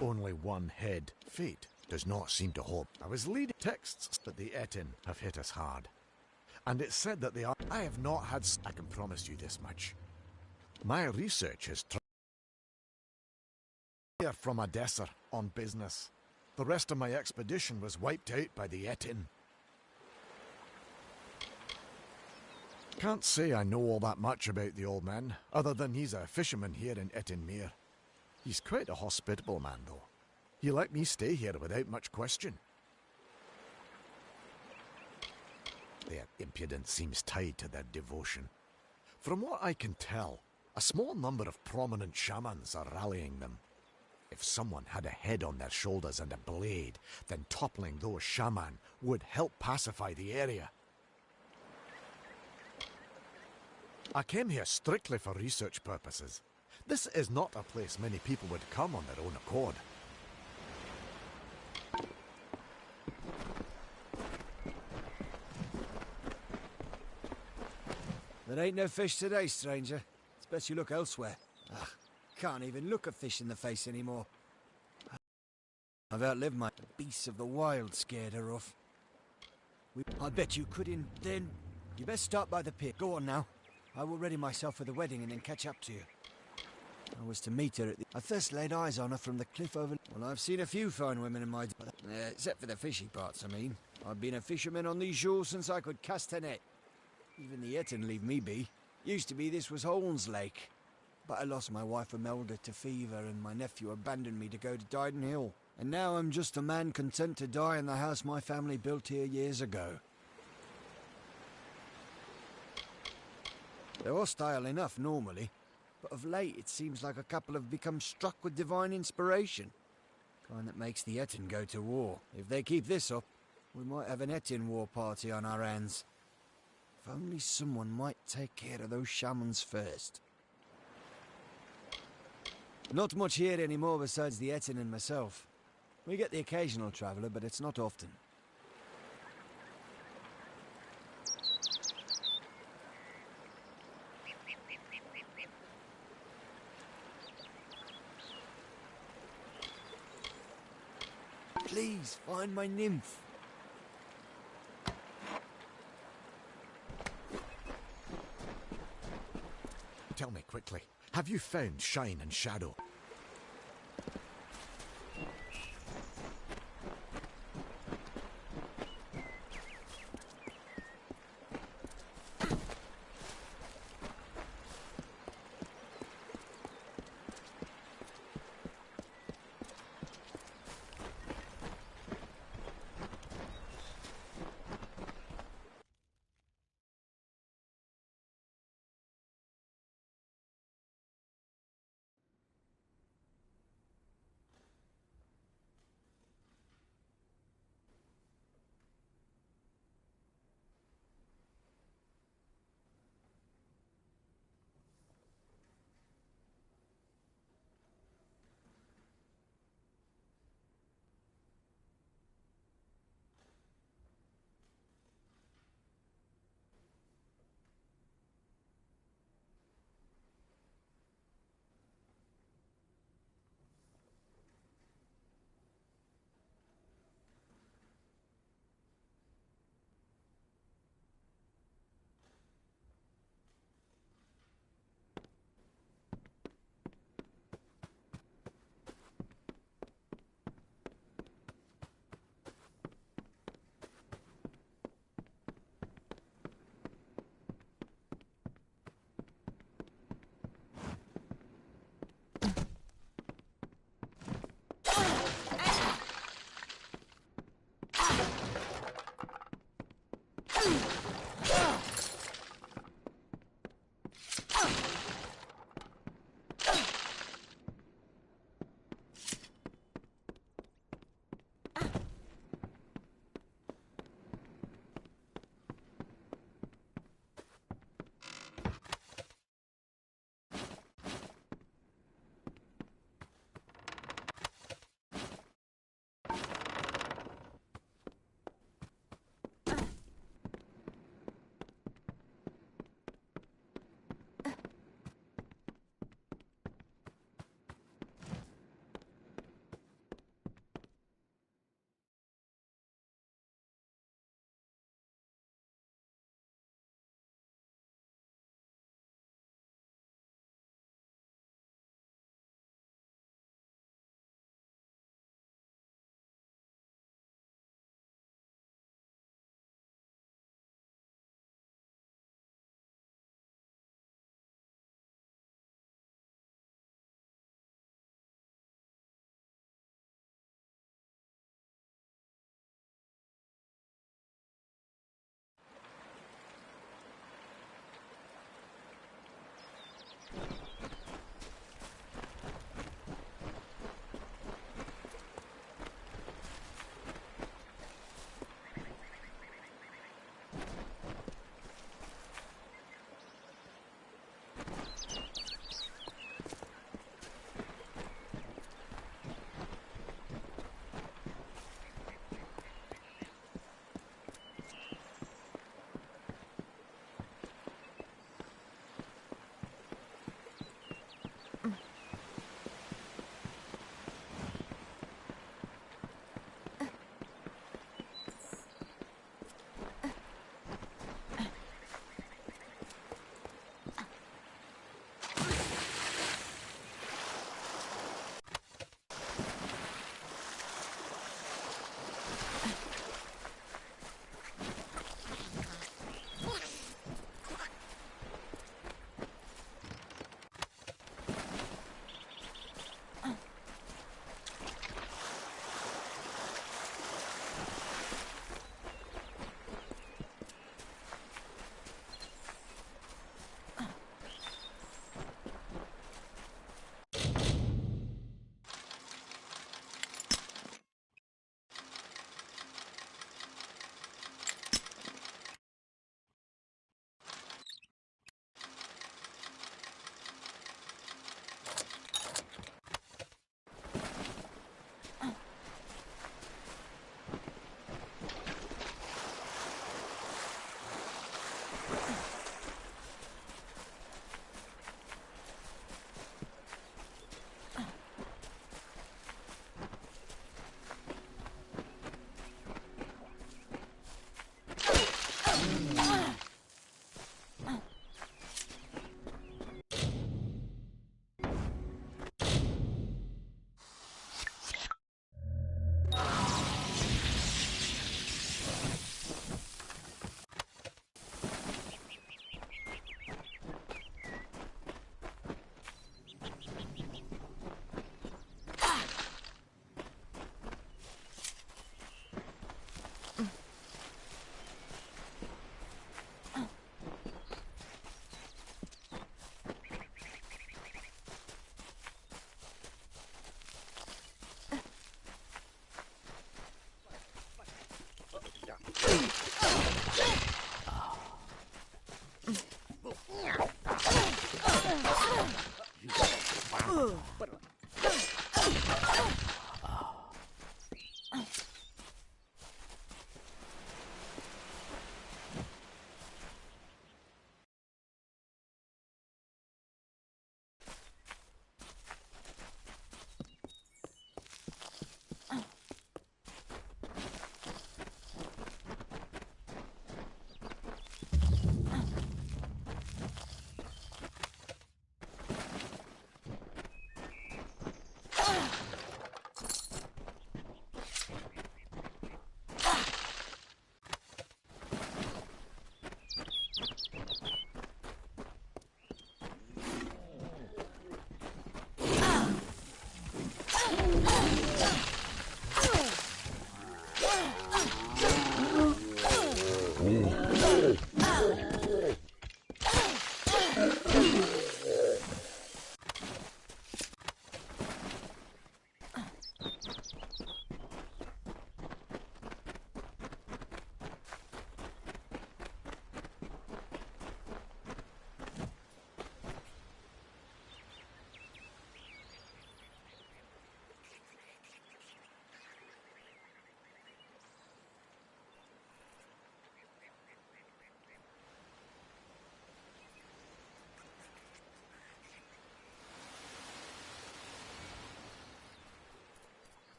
Only one head. Fate does not seem to hold. I was reading texts that the Etin have hit us hard. And it said that they are... I have not had... I can promise you this much. My research has... Here from Odessa on business. The rest of my expedition was wiped out by the Etin. Can't say I know all that much about the old man, other than he's a fisherman here in Etinmere. He's quite a hospitable man, though. He let me stay here without much question. Their impudence seems tied to their devotion. From what I can tell, a small number of prominent shamans are rallying them. If someone had a head on their shoulders and a blade, then toppling those shaman would help pacify the area. I came here strictly for research purposes. This is not a place many people would come on their own accord. There ain't no fish today, stranger. It's best you look elsewhere. Ugh, can't even look a fish in the face anymore. I've outlived my... The beasts of the wild scared her off. I bet you couldn't then... You best start by the pier. Go on now. I will ready myself for the wedding and then catch up to you. I was to meet her at the... I first laid eyes on her from the cliff over... Well, I've seen a few fine women in my... except for the fishy parts, I mean. I've been a fisherman on these shores since I could cast a net. Even the Etin leave me be. Used to be this was Holmes Lake. But I lost my wife Imelda to fever and my nephew abandoned me to go to Dyden Hill. And now I'm just a man content to die in the house my family built here years ago. They're hostile enough normally, but of late it seems like a couple have become struck with divine inspiration. Kind that makes the Etin go to war. If they keep this up, we might have an Etin war party on our hands. If only someone might take care of those shamans first. Not much here anymore besides the Etin and myself. We get the occasional traveller, but it's not often. Please, find my nymph. Tell me quickly, have you found Shine and Shadow?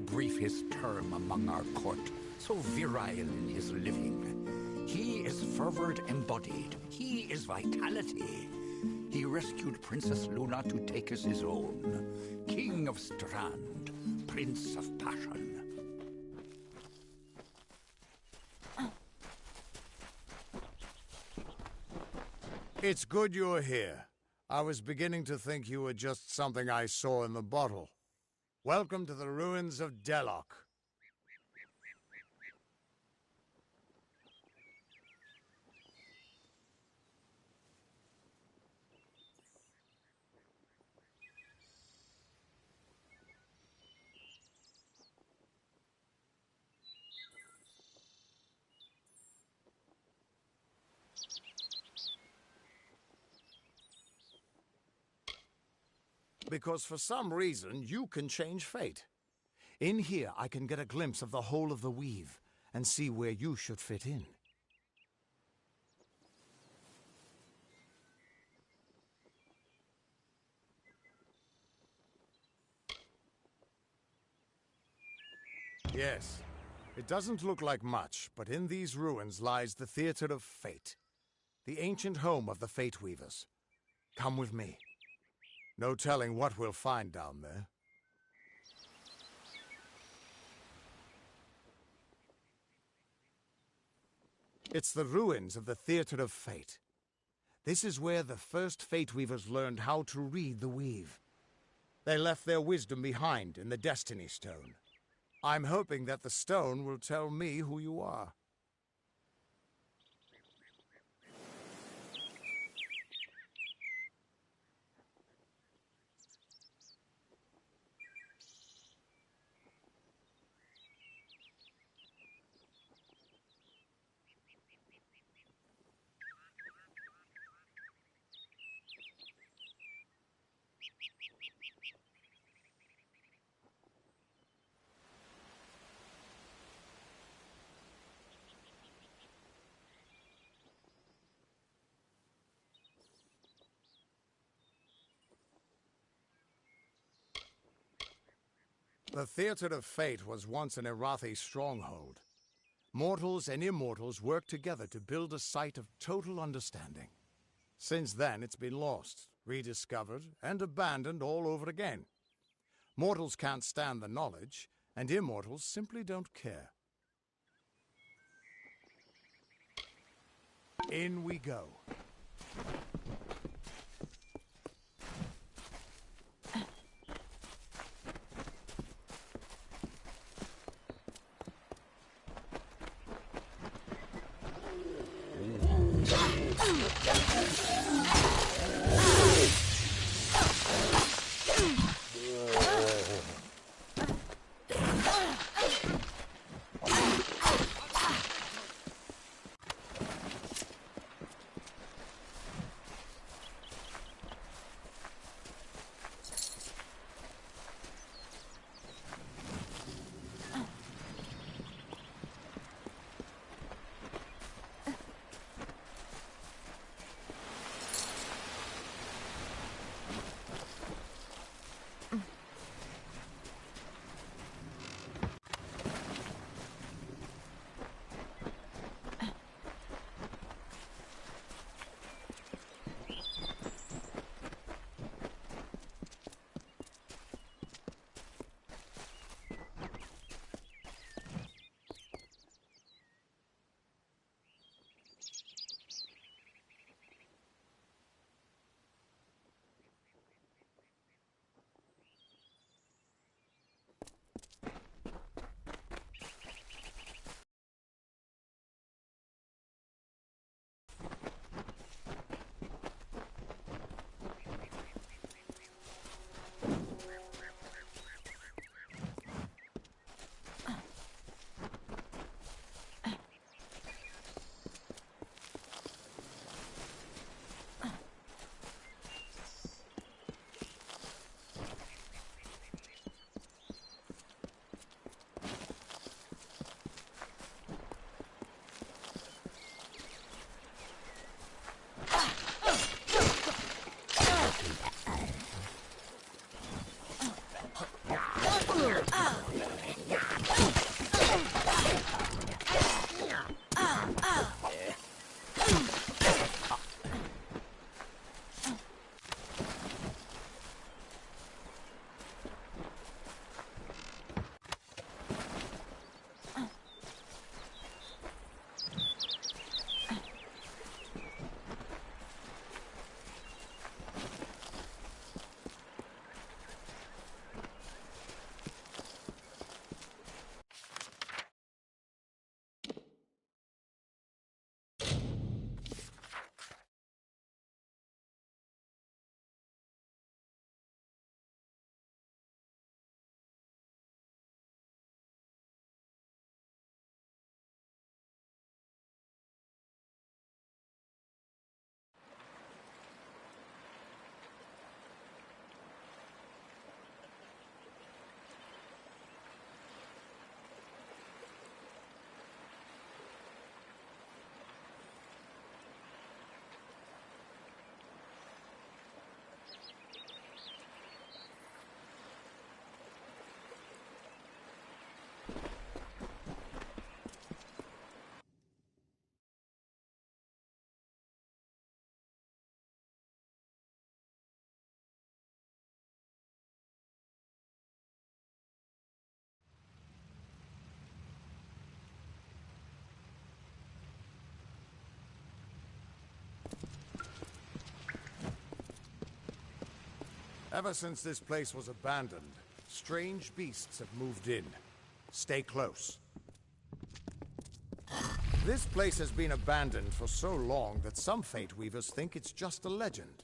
brief his term among our court, so virile in his living. He is fervor embodied. He is vitality. He rescued Princess Luna to take as his own. King of Strand, Prince of Passion. It's good you're here. I was beginning to think you were just something I saw in the bottle. Welcome to the ruins of Deloc. Because for some reason, you can change fate. In here, I can get a glimpse of the whole of the weave and see where you should fit in. Yes, it doesn't look like much, but in these ruins lies the Theater of Fate, the ancient home of the Fate Weavers. Come with me. No telling what we'll find down there. It's the ruins of the Theater of Fate. This is where the first Fate Weavers learned how to read the weave. They left their wisdom behind in the Destiny Stone. I'm hoping that the stone will tell me who you are. The Theater of Fate was once an Irathi stronghold. Mortals and immortals worked together to build a site of total understanding. Since then, it's been lost, rediscovered, and abandoned all over again. Mortals can't stand the knowledge, and immortals simply don't care. In we go. Ever since this place was abandoned, strange beasts have moved in. Stay close. This place has been abandoned for so long that some Fate Weavers think it's just a legend.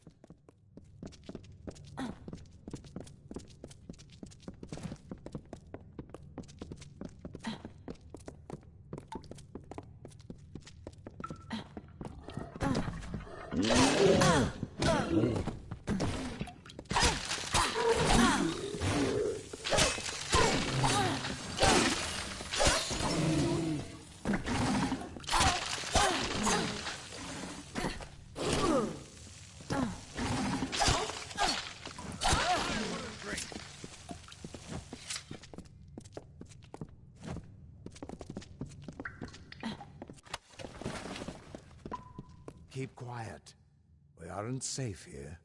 Keep quiet. We aren't safe here.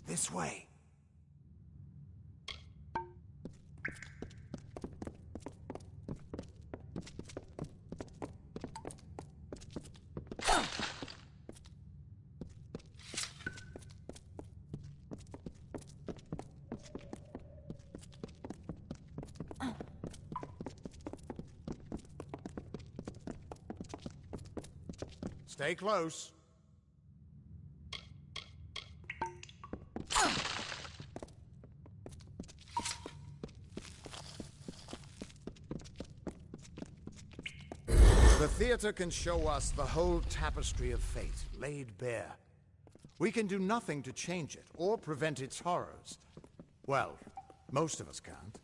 This way. Stay close. The theater can show us the whole tapestry of fate, laid bare. We can do nothing to change it, or prevent its horrors. Well, most of us can't.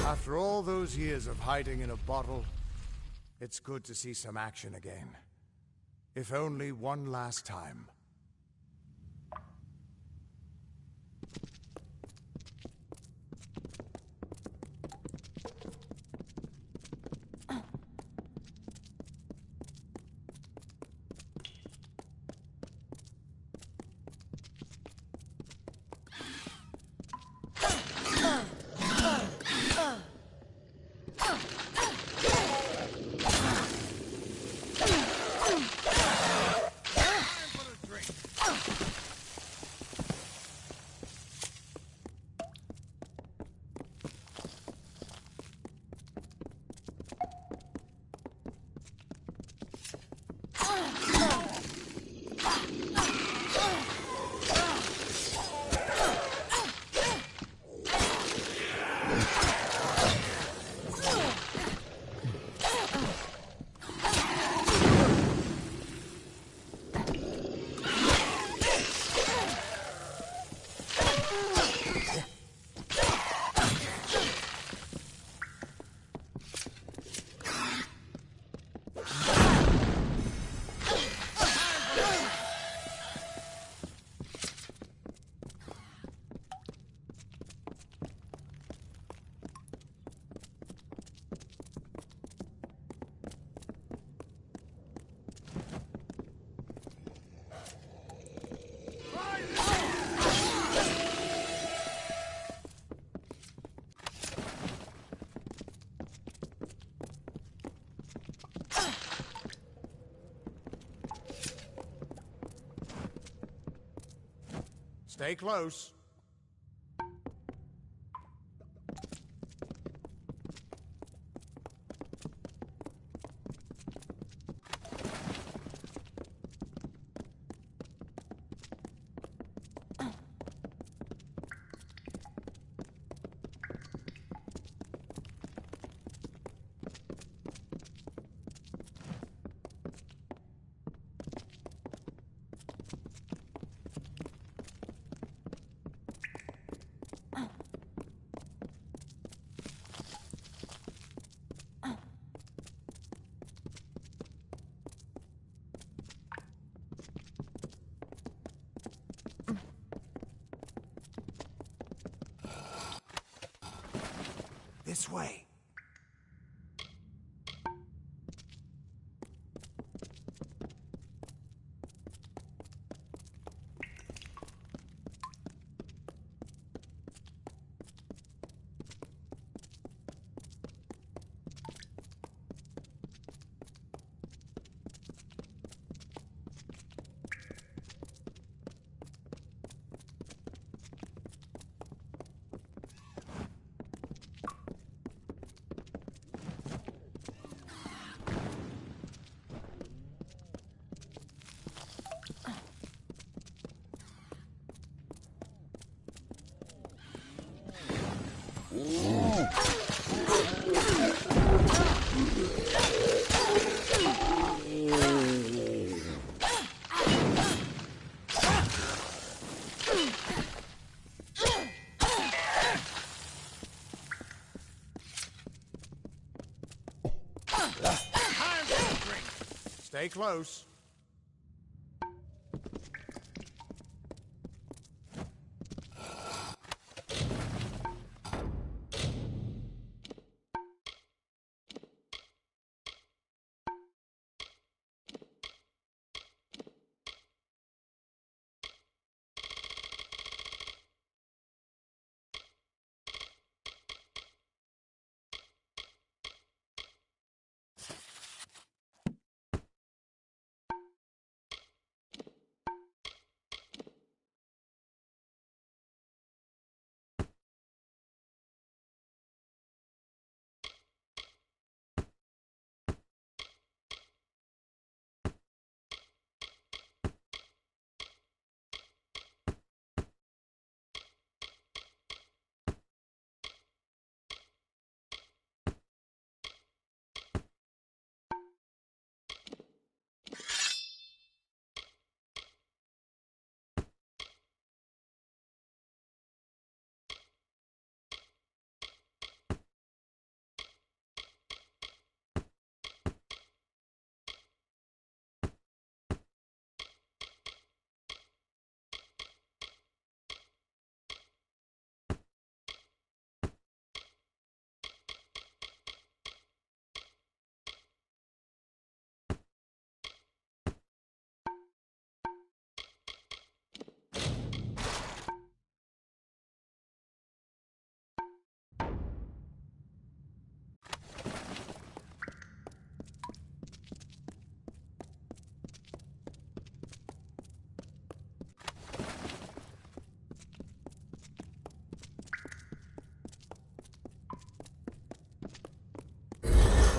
After all those years of hiding in a bottle, it's good to see some action again. If only one last time. Stay close. This way. Stay close.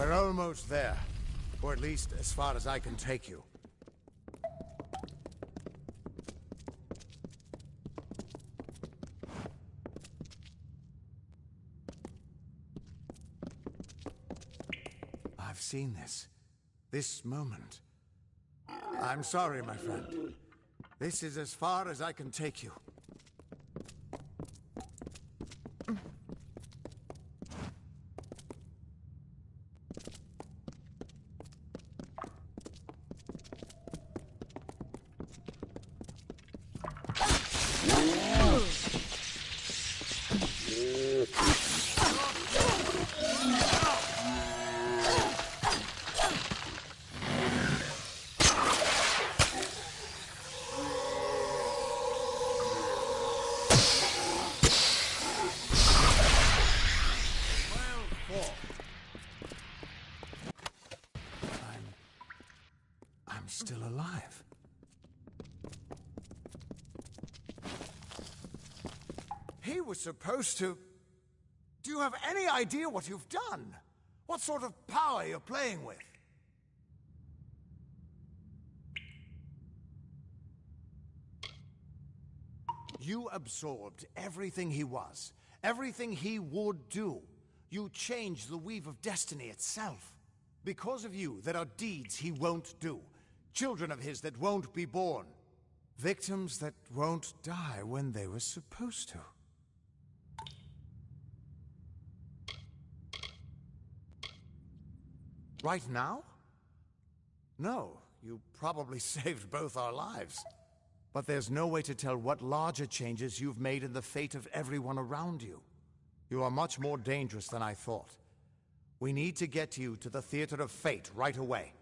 We're almost there. Or at least as far as I can take you. I've seen this. This moment. I'm sorry, my friend. This is as far as I can take you. I'm still alive. He was supposed to... Do you have any idea what you've done? What sort of power you're playing with? You absorbed everything he was, everything he would do. You changed the weave of destiny itself. Because of you, there are deeds he won't do. Children of his that won't be born. Victims that won't die when they were supposed to. Right now? No, you probably saved both our lives. But there's no way to tell what larger changes you've made in the fate of everyone around you. You are much more dangerous than I thought. We need to get you to the Theater of Fate right away.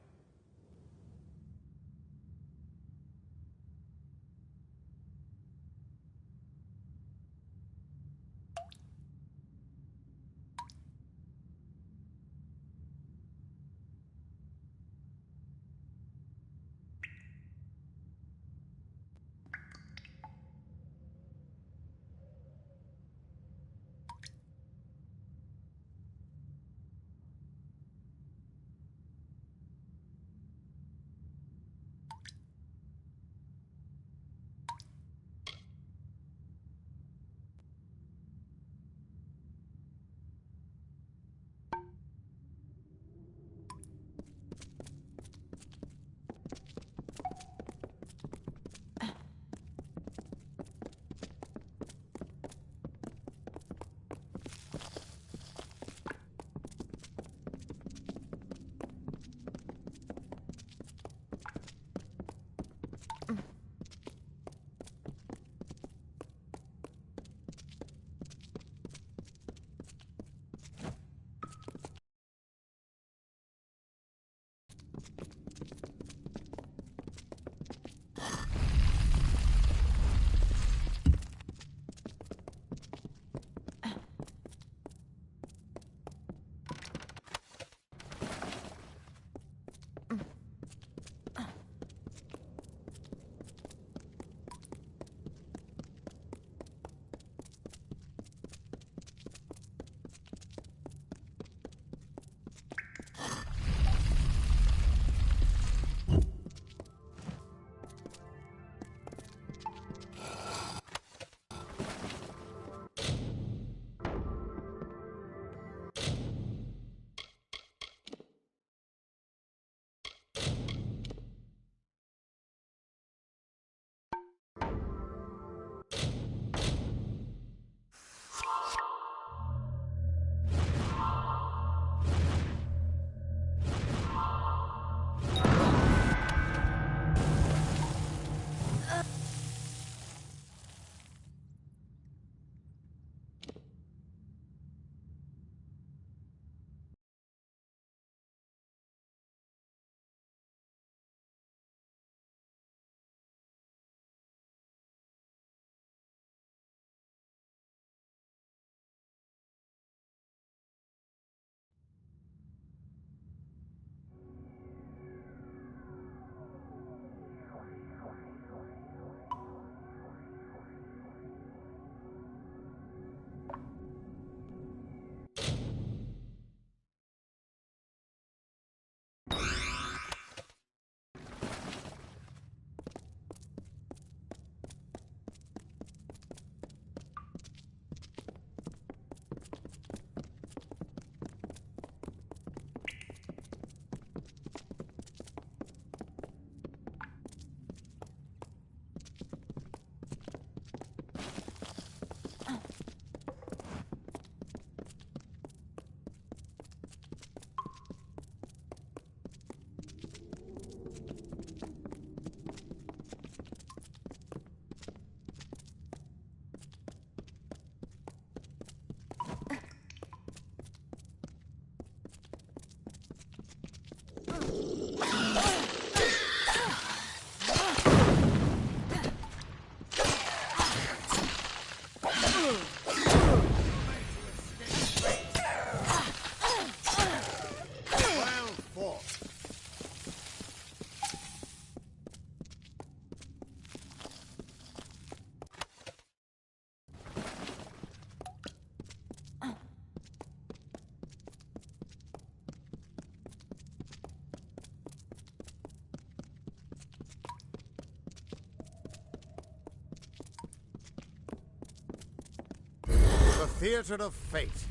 The theater of fate.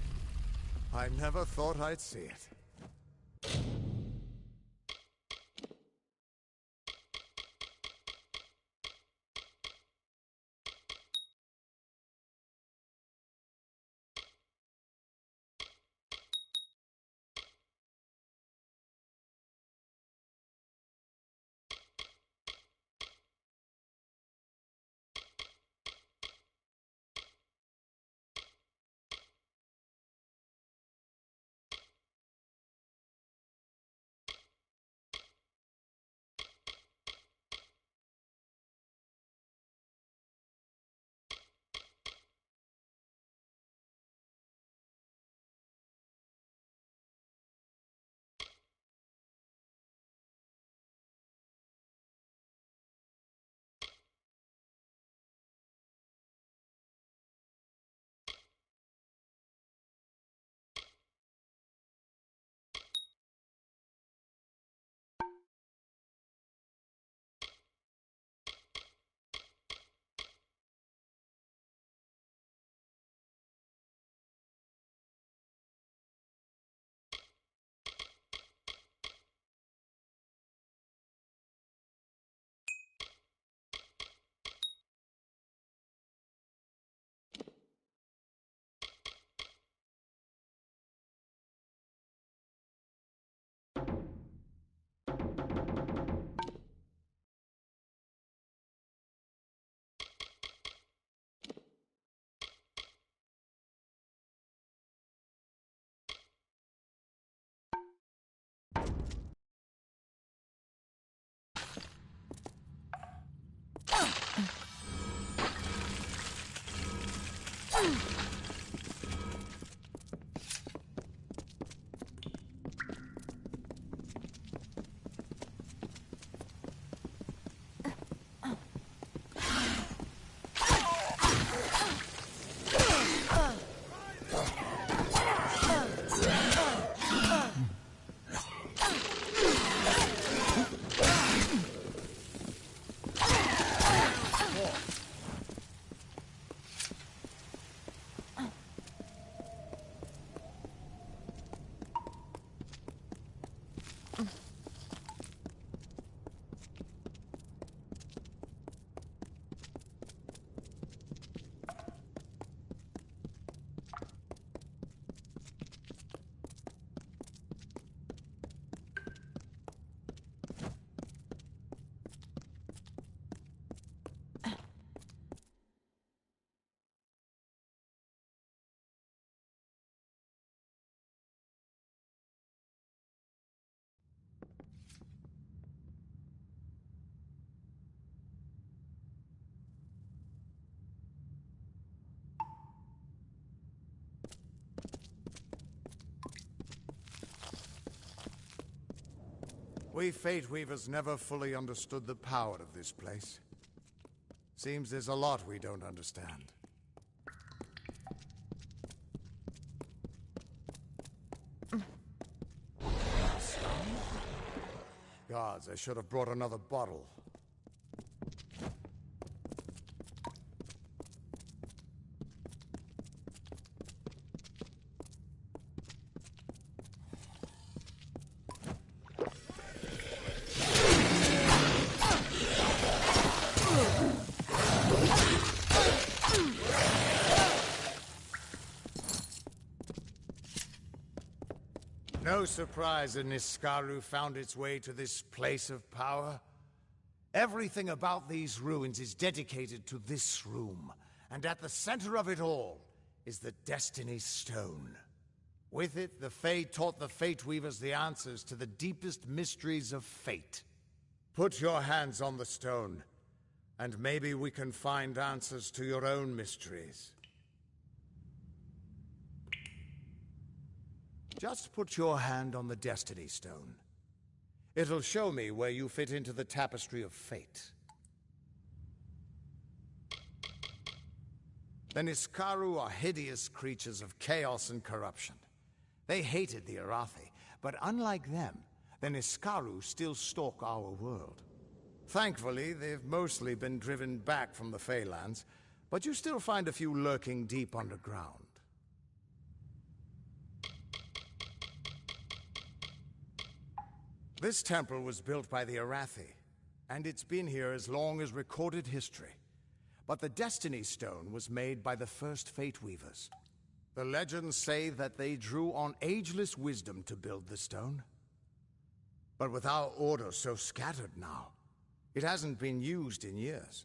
I never thought I'd see it. We Fate Weavers never fully understood the power of this place. Seems there's a lot we don't understand. Gods, I should have brought another bottle. No surprise that Niskaru found its way to this place of power. Everything about these ruins is dedicated to this room, and at the center of it all is the Destiny Stone. With it, the Fae taught the Fate Weavers the answers to the deepest mysteries of fate. Put your hands on the stone, and maybe we can find answers to your own mysteries. Just put your hand on the Destiny Stone. It'll show me where you fit into the tapestry of fate. The Niskaru are hideous creatures of chaos and corruption. They hated the Arathi, but unlike them, the Niskaru still stalk our world. Thankfully, they've mostly been driven back from the Feylands, but you still find a few lurking deep underground. This temple was built by the Arathi, and it's been here as long as recorded history. But the Destiny Stone was made by the first Fate Weavers. The legends say that they drew on ageless wisdom to build the stone. But with our order so scattered now, it hasn't been used in years.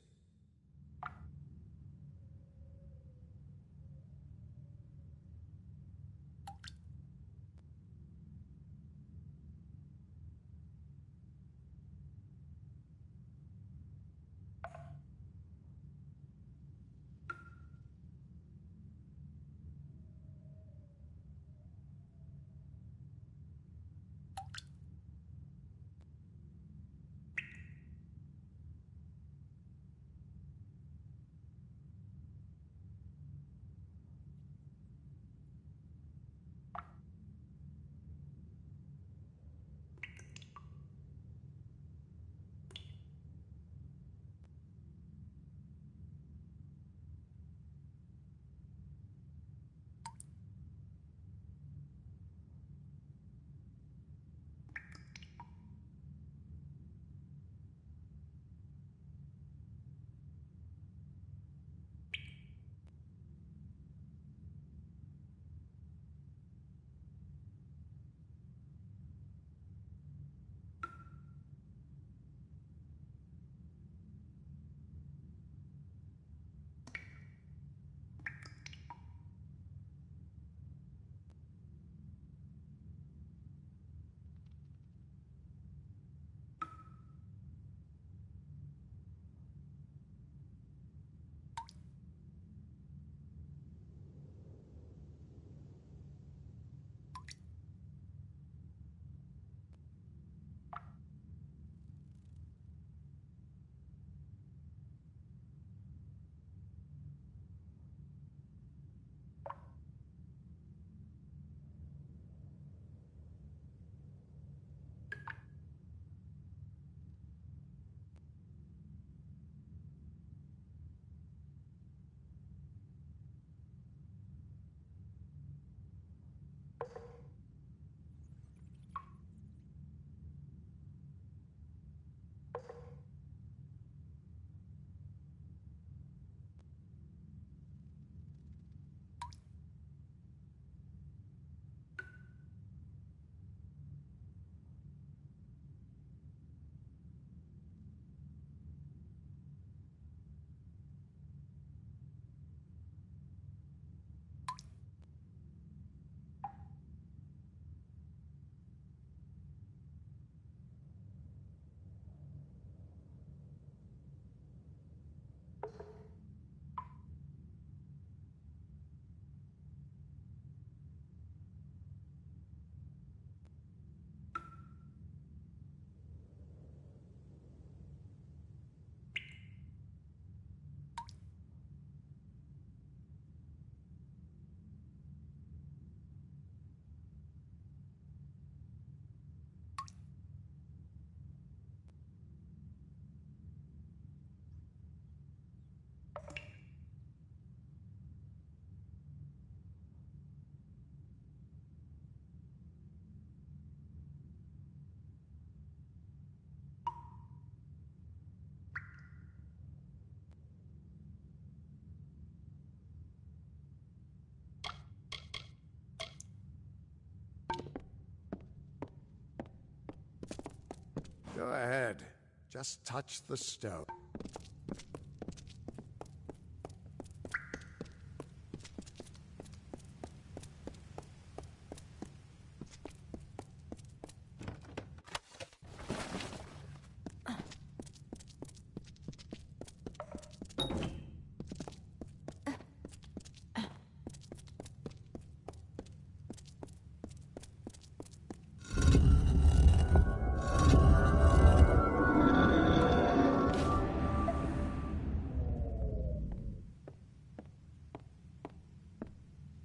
Go ahead. Just touch the stone.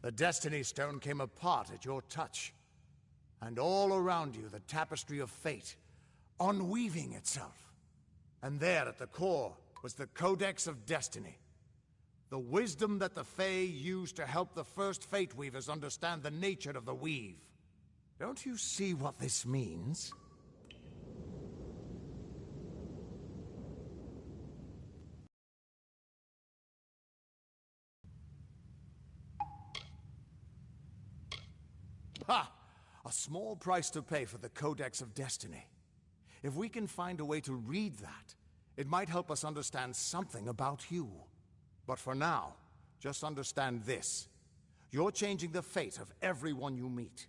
The Destiny Stone came apart at your touch. And all around you, the tapestry of fate, unweaving itself. And there at the core was the Codex of Destiny. The wisdom that the Fae used to help the first Fate Weavers understand the nature of the weave. Don't you see what this means? Ha! A small price to pay for the Codex of Destiny. If we can find a way to read that, it might help us understand something about you. But for now, just understand this. You're changing the fate of everyone you meet.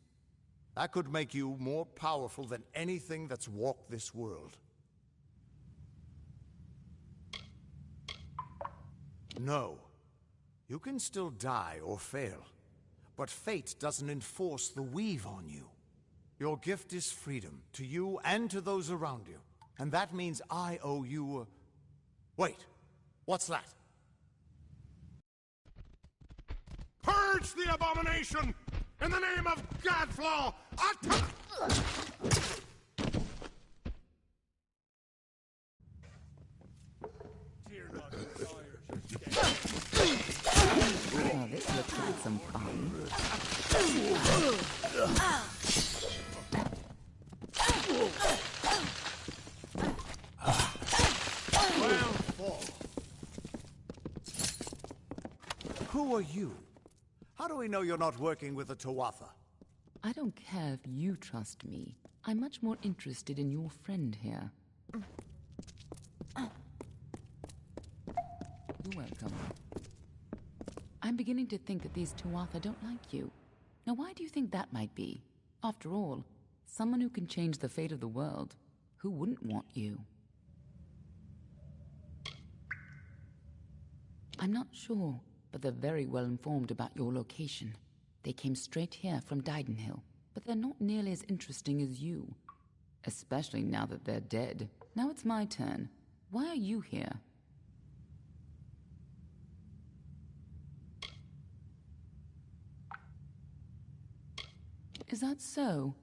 That could make you more powerful than anything that's walked this world. No. You can still die or fail, but fate doesn't enforce the weave on you. Your gift is freedom, to you and to those around you. And that means I owe you a... Wait, what's that? Purge the abomination! In the name of Godflaw! Oh, this looks like some fun. Well fought. Who are you? How do we know you're not working with the Tuatha? I don't care if you trust me. I'm much more interested in your friend here. You're welcome. I'm beginning to think that these Tuatha don't like you. Now, why do you think that might be? After all, someone who can change the fate of the world, who wouldn't want you? I'm not sure, but they're very well informed about your location. They came straight here from Didenhill, but they're not nearly as interesting as you. Especially now that they're dead. Now it's my turn. Why are you here? Is that so?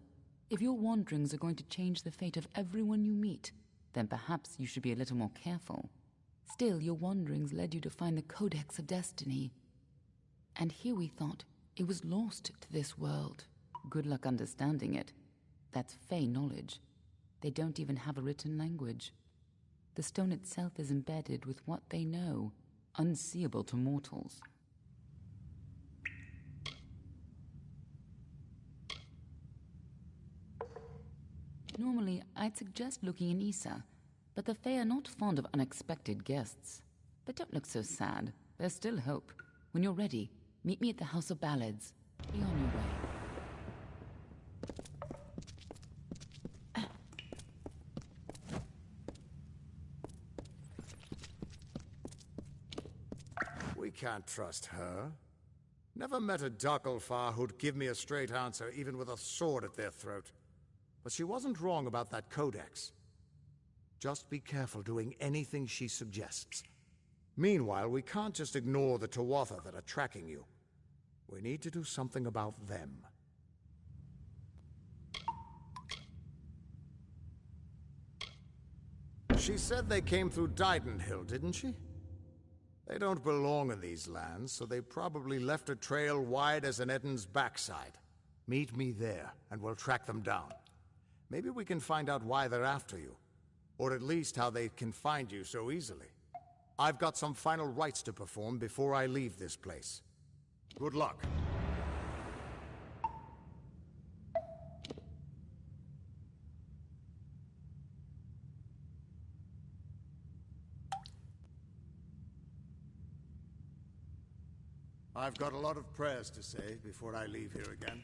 If your wanderings are going to change the fate of everyone you meet, then perhaps you should be a little more careful. Still, your wanderings led you to find the Codex of Destiny. And here we thought it was lost to this world. Good luck understanding it. That's Fey knowledge. They don't even have a written language. The stone itself is embedded with what they know, unseeable to mortals. Normally, I'd suggest looking in Issa, but the Fae are not fond of unexpected guests. But don't look so sad. There's still hope. When you're ready, meet me at the House of Ballads. Be on your way. We can't trust her. Never met a Darkelfar who'd give me a straight answer, even with a sword at their throat. But she wasn't wrong about that codex. Just be careful doing anything she suggests. Meanwhile, we can't just ignore the Tuatha that are tracking you. We need to do something about them. She said they came through Didenhill, didn't she? They don't belong in these lands, so they probably left a trail wide as an Eden's backside. Meet me there, and we'll track them down. Maybe we can find out why they're after you. Or at least how they can find you so easily. I've got some final rites to perform before I leave this place. Good luck. I've got a lot of prayers to say before I leave here again.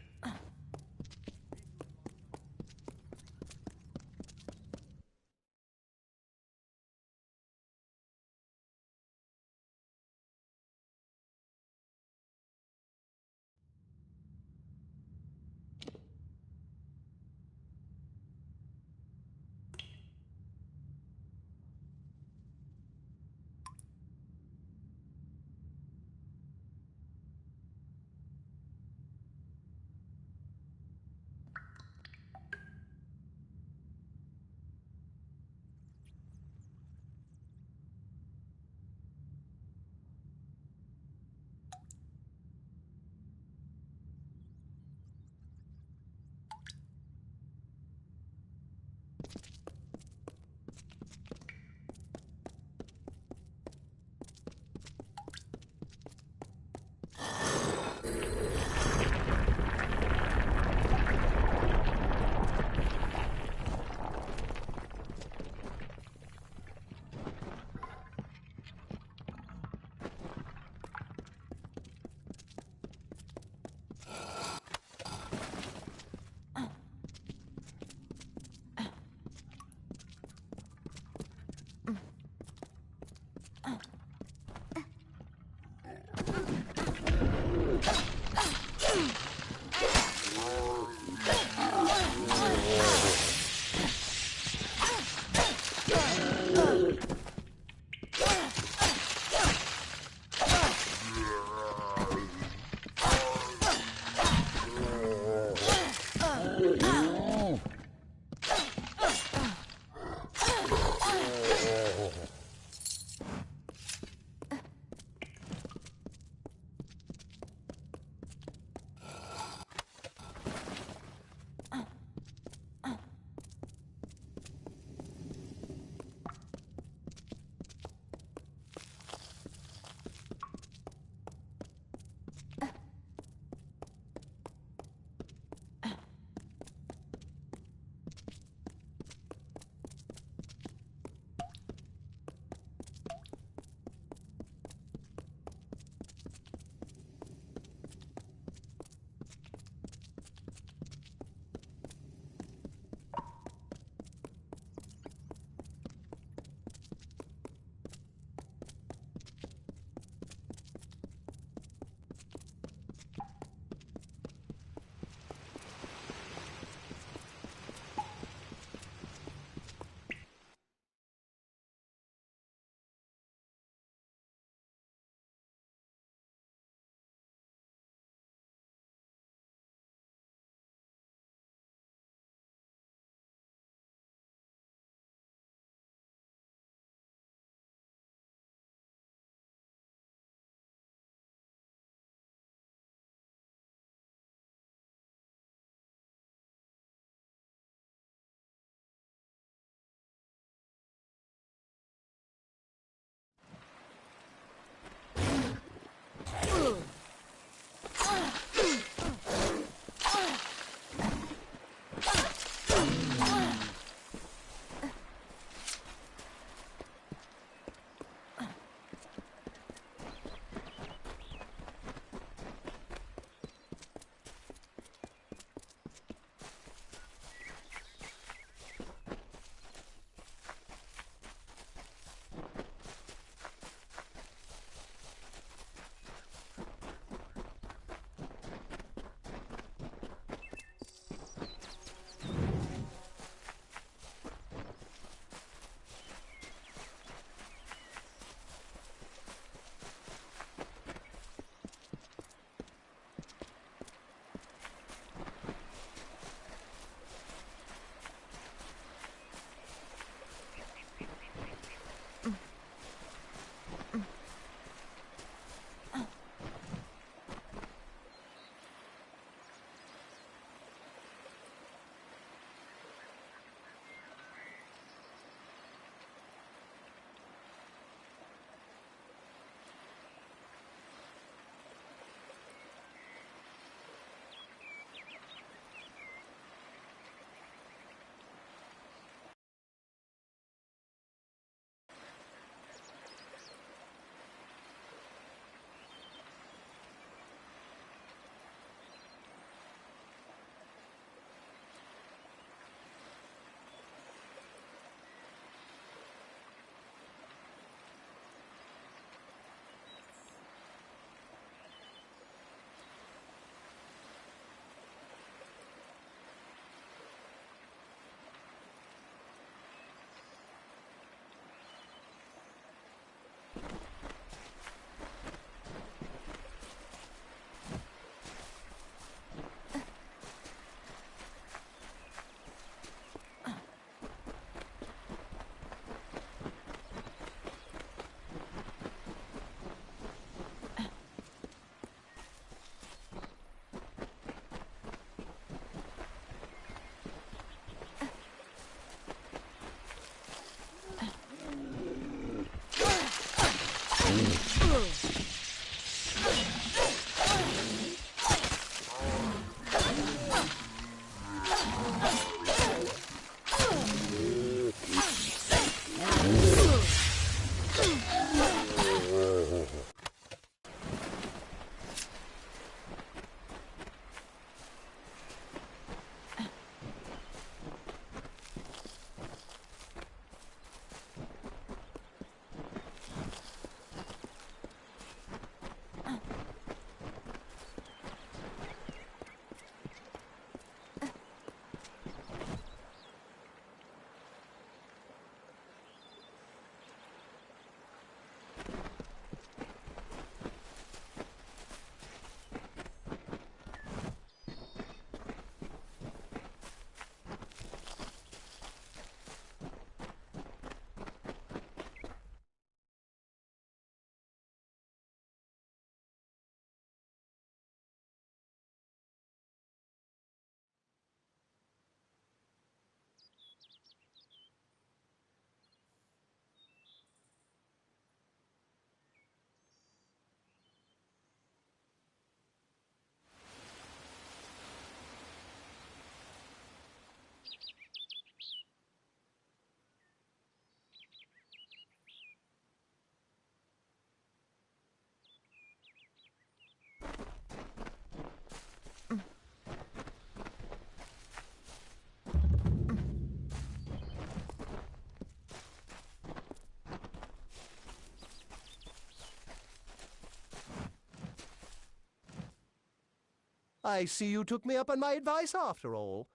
I see you took me up on my advice after all.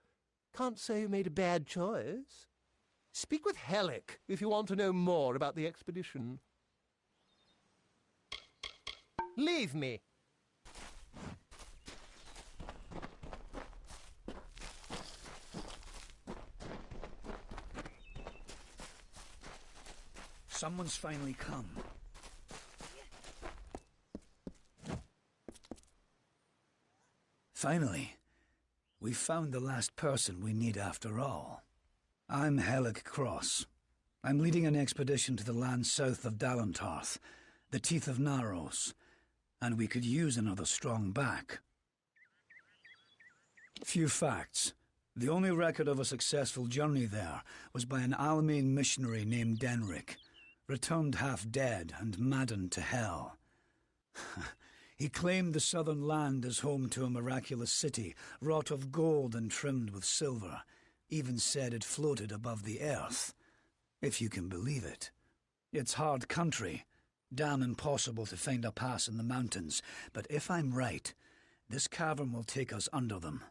Can't say you made a bad choice. Speak with Hellick if you want to know more about the expedition. Leave me. Someone's finally come. Finally, we found the last person we need after all. I'm Hellick Cross. I'm leading an expedition to the land south of Dalentarth, the Teeth of Naros, and we could use another strong back. Few facts. The only record of a successful journey there was by an Almain missionary named Denric, returned half dead and maddened to hell. He claimed the southern land as home to a miraculous city, wrought of gold and trimmed with silver. Even said it floated above the earth. If you can believe it. It's hard country. Damn impossible to find a pass in the mountains. But if I'm right, this cavern will take us under them.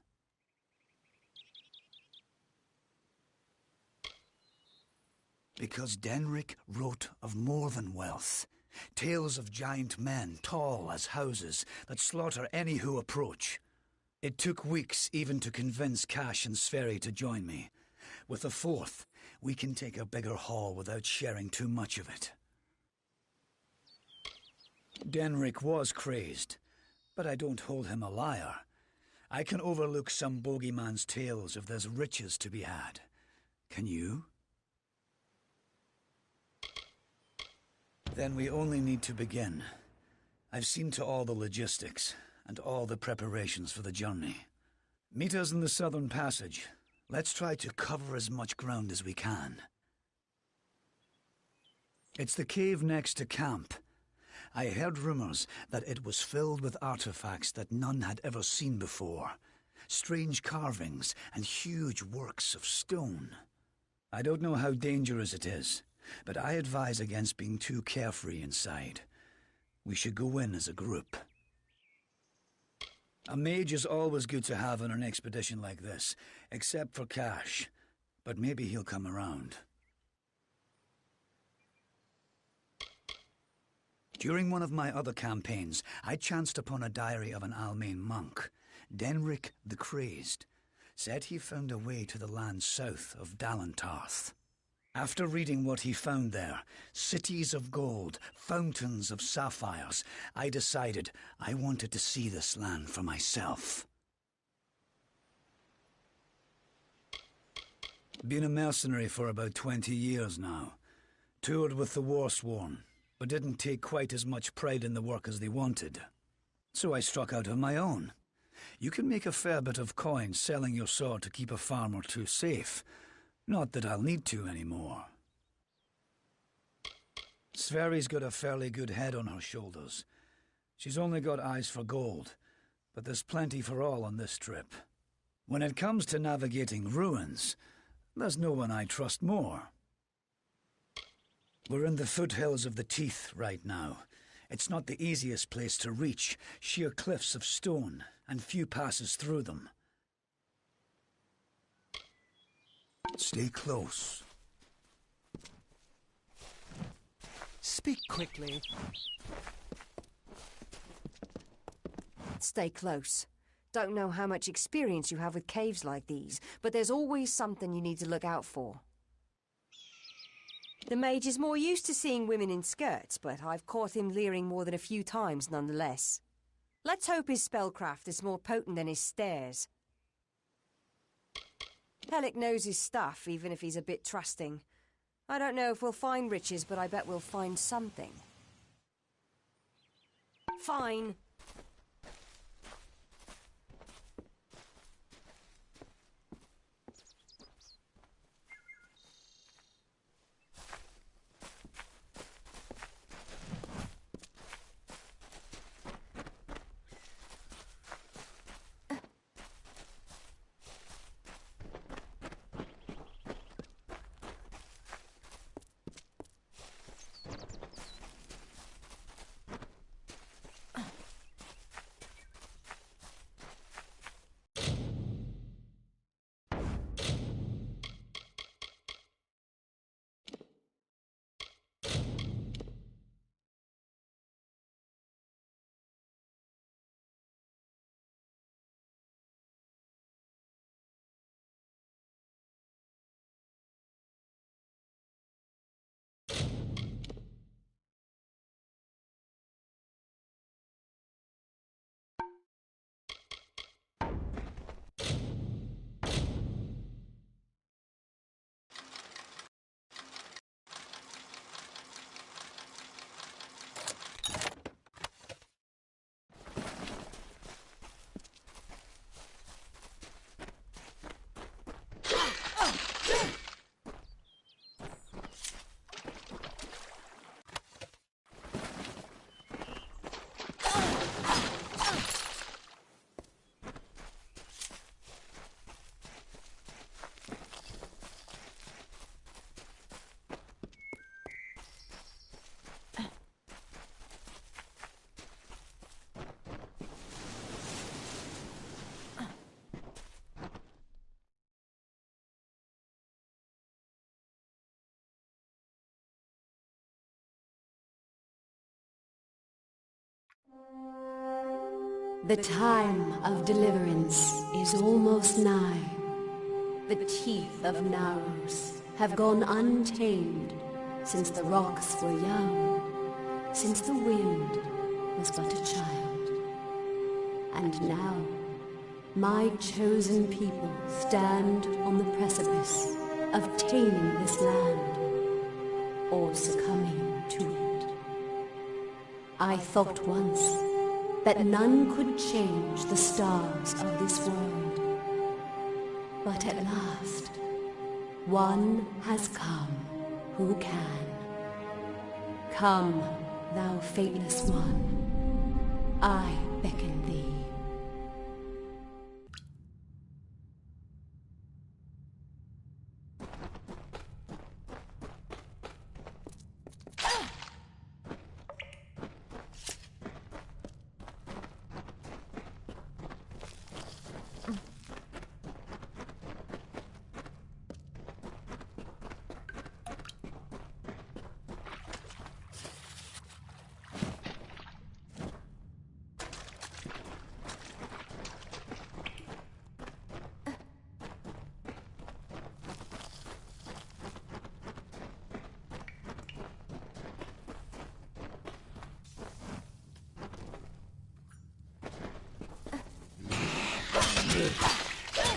Because Denric wrote of more than wealth. Tales of giant men, tall as houses, that slaughter any who approach. It took weeks even to convince Cash and Sverri to join me. With a fourth, we can take a bigger haul without sharing too much of it. Denric was crazed, but I don't hold him a liar. I can overlook some bogeyman's tales if there's riches to be had. Can you? Then we only need to begin. I've seen to all the logistics, and all the preparations for the journey. Meet us in the southern passage. Let's try to cover as much ground as we can. It's the cave next to camp. I heard rumors that it was filled with artifacts that none had ever seen before. Strange carvings and huge works of stone. I don't know how dangerous it is, but I advise against being too carefree inside. We should go in as a group. A mage is always good to have on an expedition like this, except for Cash. But maybe he'll come around. During one of my other campaigns, I chanced upon a diary of an Almain monk, Denric the Crazed. Said he found a way to the land south of Dalentarth. After reading what he found there, cities of gold, fountains of sapphires, I decided I wanted to see this land for myself. Been a mercenary for about 20 years now. Toured with the Warsworn, but didn't take quite as much pride in the work as they wanted. So I struck out on my own. You can make a fair bit of coin selling your sword to keep a farm or two safe. Not that I'll need to anymore. Sverri's got a fairly good head on her shoulders. She's only got eyes for gold, but there's plenty for all on this trip. When it comes to navigating ruins, there's no one I trust more. We're in the foothills of the Teeth right now. It's not the easiest place to reach, sheer cliffs of stone, and few passes through them. Stay close. Speak quickly. Stay close. Don't know how much experience you have with caves like these, but there's always something you need to look out for. The mage is more used to seeing women in skirts, but I've caught him leering more than a few times nonetheless. Let's hope his spellcraft is more potent than his stares. Hellick knows his stuff, even if he's a bit trusting. I don't know if we'll find riches, but I bet we'll find something. Fine. The time of deliverance is almost nigh. The teeth of Naros have gone untamed since the rocks were young, since the wind was but a child. And now, my chosen people stand on the precipice of taming this land, or succumbing to it. I thought once that none could change the stars of this world. But at last, one has come who can. Come, thou fateless one, I beckon thee.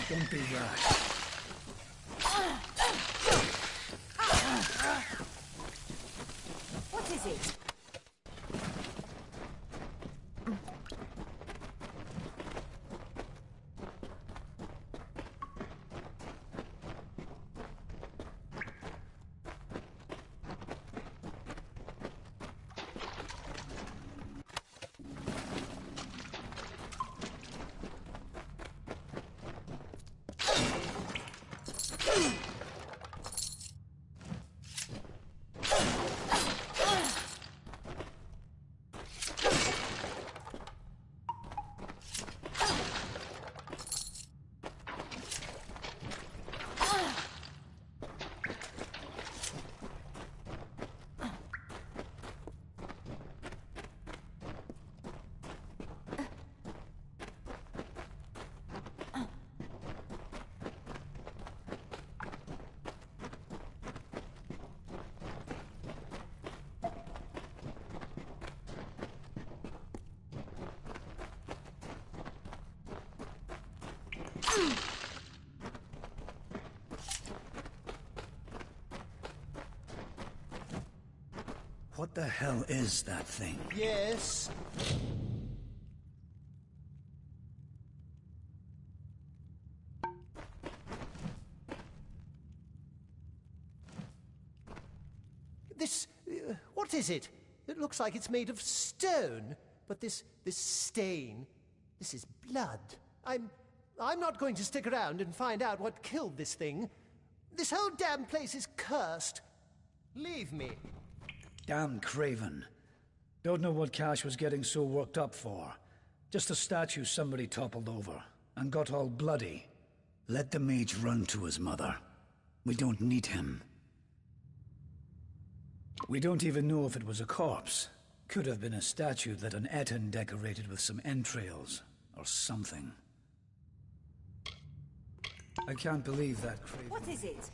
Don't be rash. What is it? What the hell is that thing? Yes? This... what is it? It looks like it's made of stone. But this stain... this is blood. I'm not going to stick around and find out what killed this thing. This whole damn place is cursed. Leave me. Damn craven. Don't know what Cash was getting so worked up for. Just a statue somebody toppled over, and got all bloody. Let the mage run to his mother. We don't need him. We don't even know if it was a corpse. Could have been a statue that an Eton decorated with some entrails, or something. I can't believe that craven... What is it?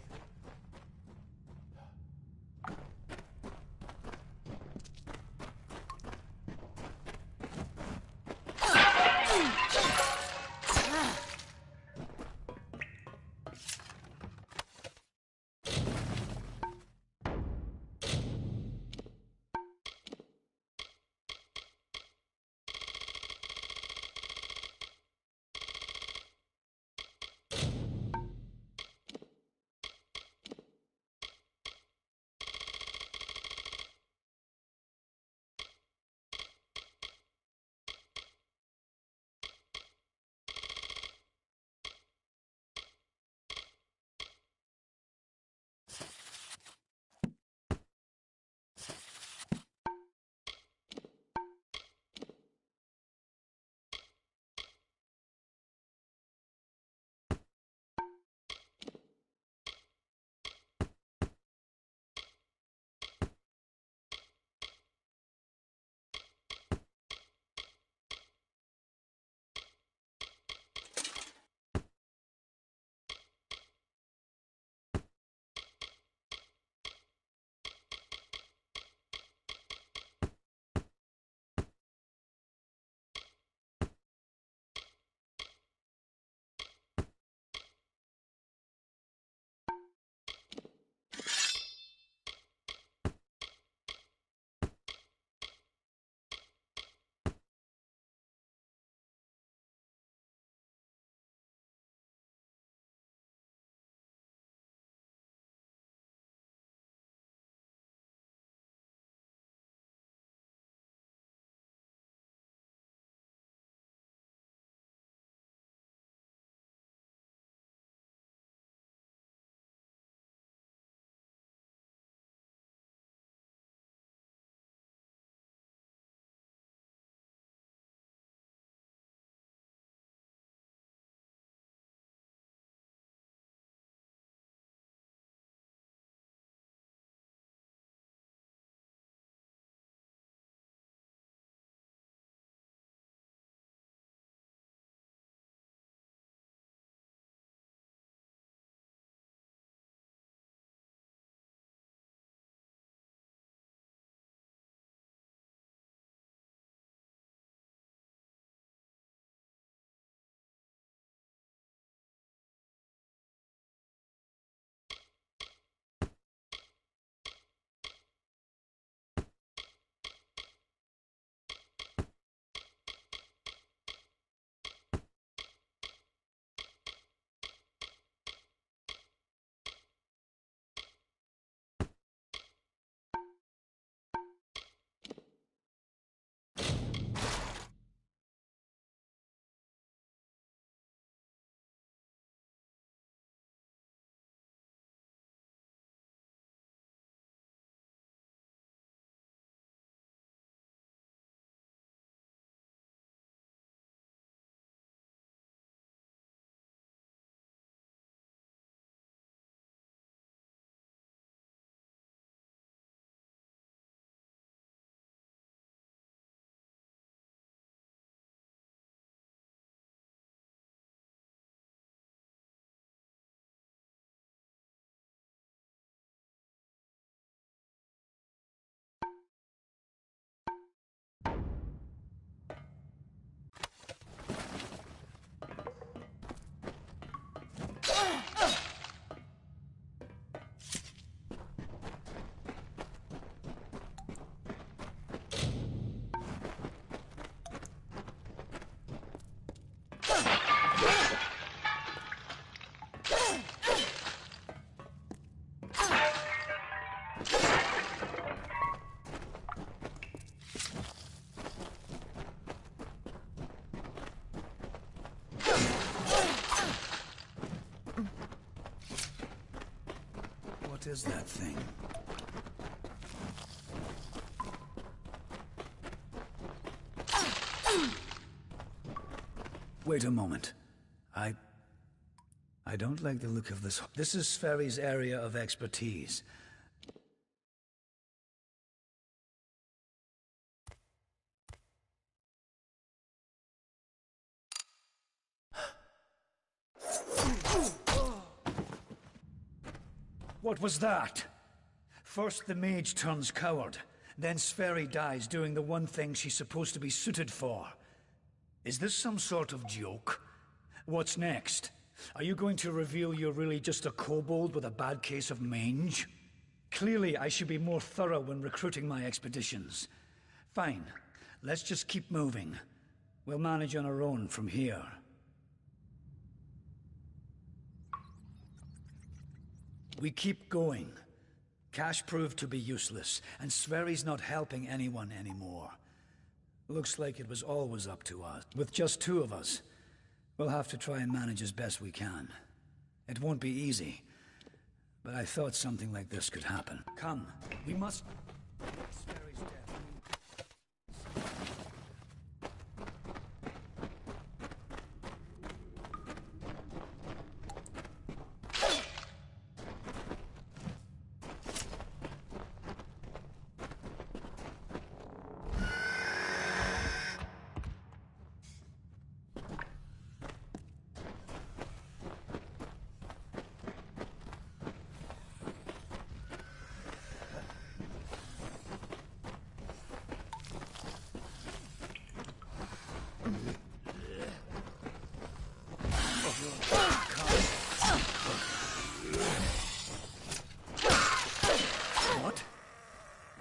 is that thing? Wait a moment. I don't like the look of this. This is Sverri's area of expertise. What was that? First the mage turns coward, then Sverri dies doing the one thing she's supposed to be suited for. Is this some sort of joke? What's next? Are you going to reveal you're really just a kobold with a bad case of mange? Clearly, I should be more thorough when recruiting my expeditions. Fine, let's just keep moving. We'll manage on our own from here. We keep going. Cash proved to be useless, and Sverri's not helping anyone anymore. Looks like it was always up to us. With just two of us, we'll have to try and manage as best we can. It won't be easy, but I thought something like this could happen. Come, we must... Sverri's death.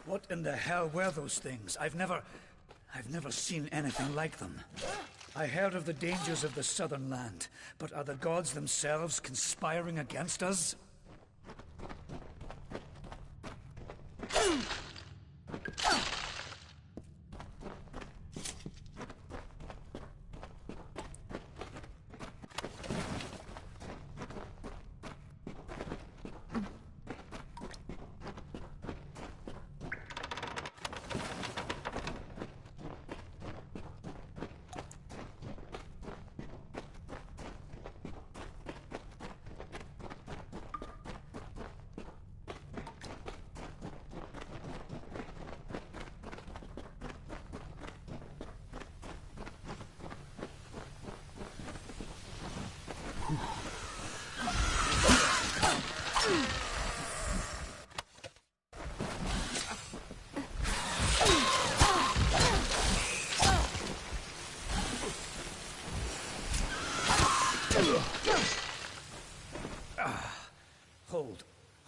What in the hell were those things? I've never seen anything like them. I heard of the dangers of the southern land, but are the gods themselves conspiring against us?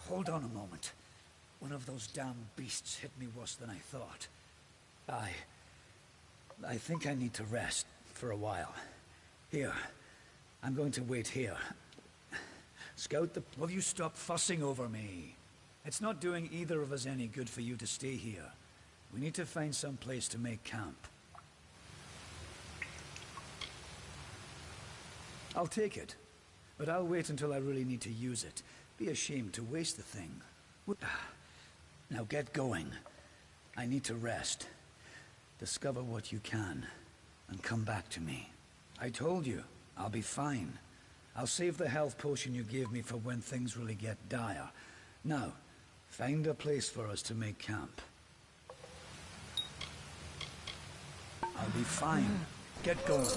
Hold on a moment. One of those damn beasts hit me worse than I thought. I think I need to rest for a while. Here, I'm going to wait here. Scout the... Will you stop fussing over me? It's not doing either of us any good for you to stay here. We need to find some place to make camp. I'll take it, but I'll wait until I really need to use it. Be ashamed to waste the thing. Now get going. I need to rest. Discover what you can, and come back to me. I told you, I'll be fine. I'll save the health potion you gave me for when things really get dire. Now, find a place for us to make camp. I'll be fine. Get going.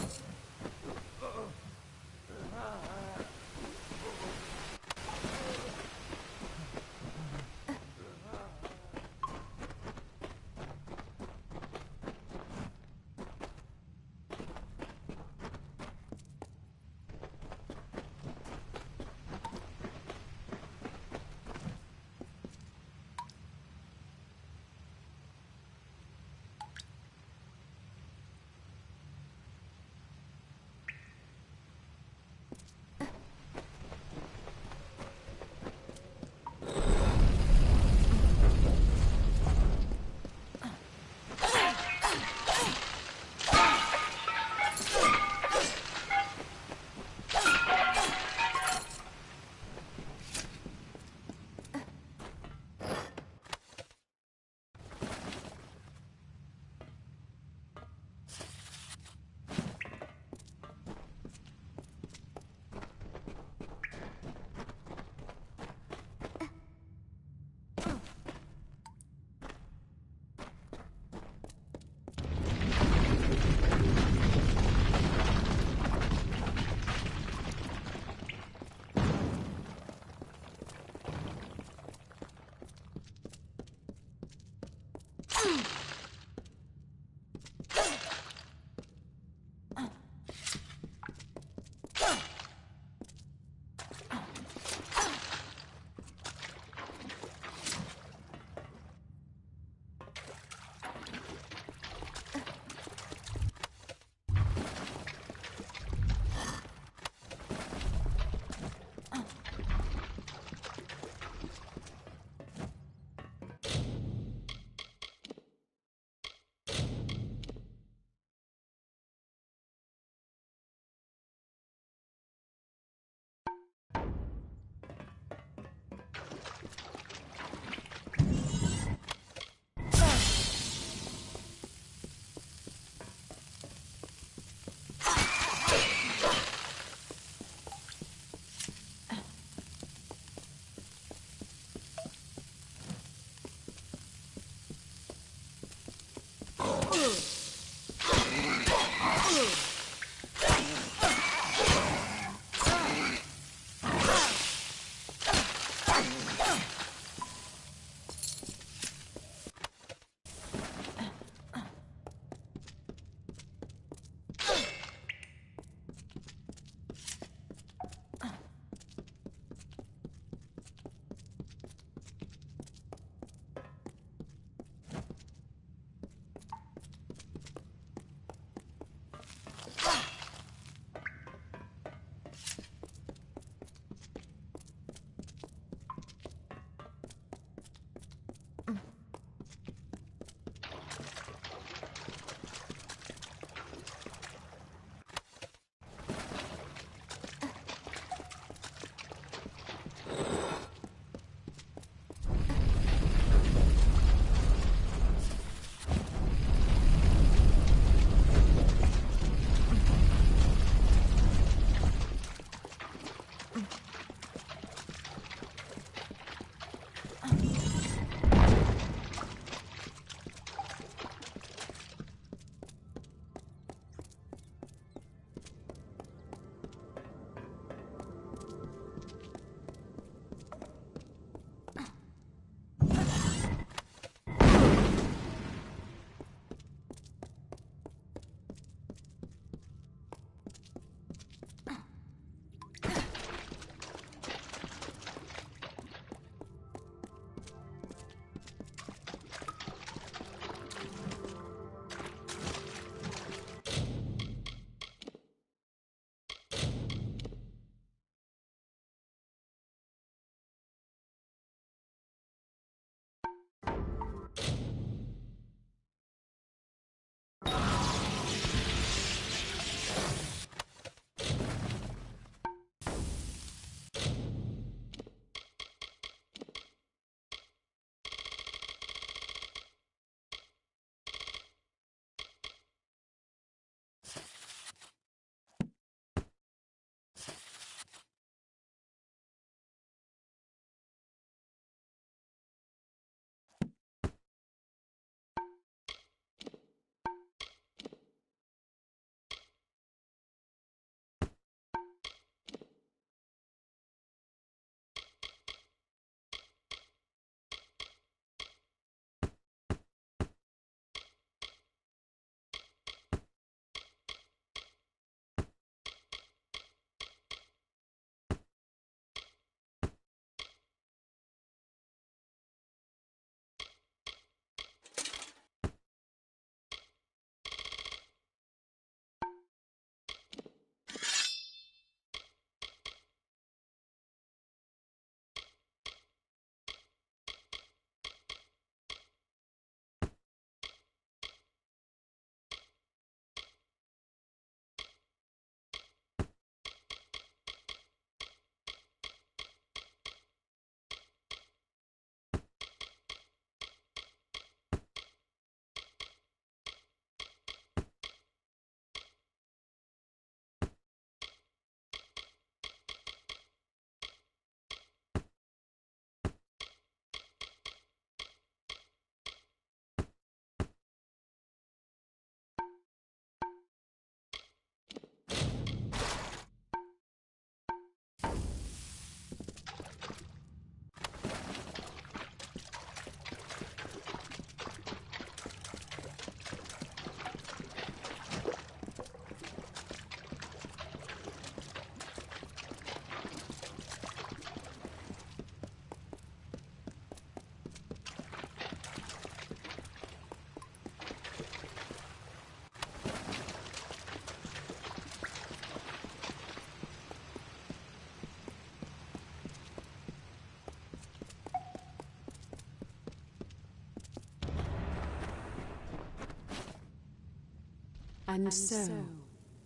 And so,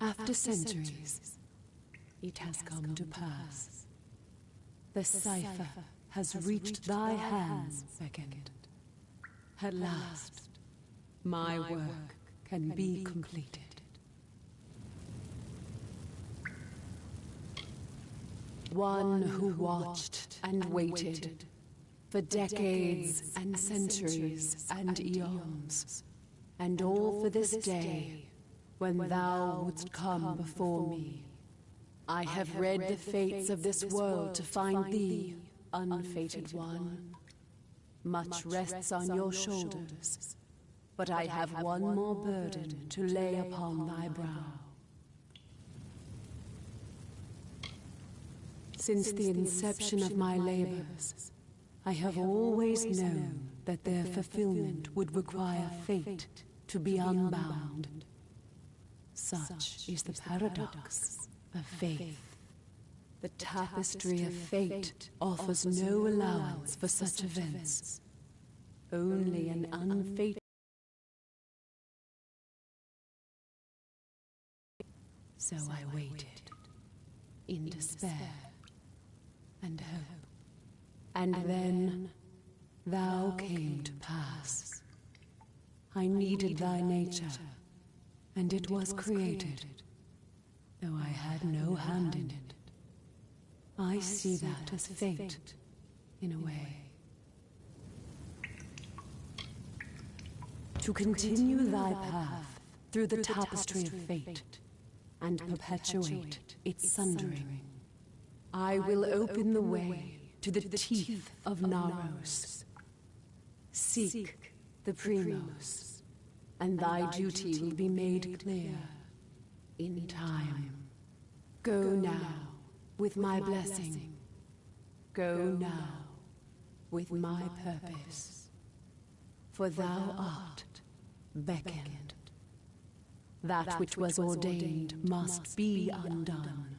after centuries, it has come to pass. The cipher has reached thy hands, Beckett. At last, my work can be completed. One who watched and waited for decades and centuries and eons, and all for this day when thou wouldst come before me. I have read the fates of this world to find thee, unfated one. Much rests on your shoulders, but I have one more burden to lay upon thy brow. Since the inception of my labors, I have always known that their fulfillment would require fate to be unbound. Such is the paradox of faith. The tapestry of fate offers no allowance for such events. Only an unfated. So I waited, in despair and hope. And then thou came to pass. I needed thy nature, and it was created, though I had no hand in it. I see that as fate, in a way. To continue thy path through the tapestry of fate, and perpetuate its sundering, I will open the way to the teeth of Naros. Seek the Primos, and thy duty will be made clear in time. Go now with my blessing. Go now with my purpose. For thou art beckoned. That which was ordained must be undone.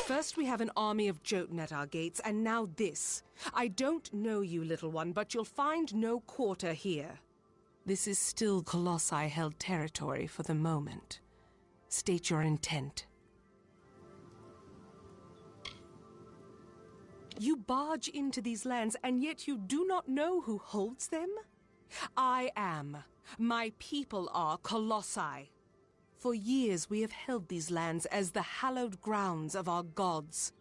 First we have an army of Jotun at our gates, and now this. I don't know you, little one, but you'll find no quarter here. This is still Colossi-held territory for the moment. State your intent. You barge into these lands, and yet you do not know who holds them? I am. My people are Colossi. For years we have held these lands as the hallowed grounds of our gods.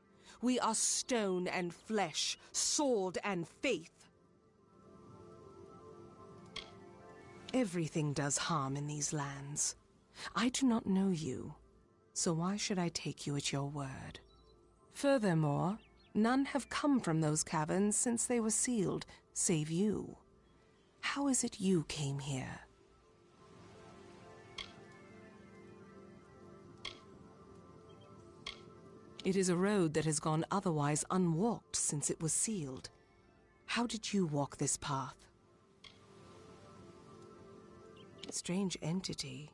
We are stone and flesh, sword and faith. Everything does harm in these lands. I do not know you, so why should I take you at your word? Furthermore, none have come from those caverns since they were sealed, save you. How is it you came here? It is a road that has gone otherwise unwalked since it was sealed. How did you walk this path? Strange entity.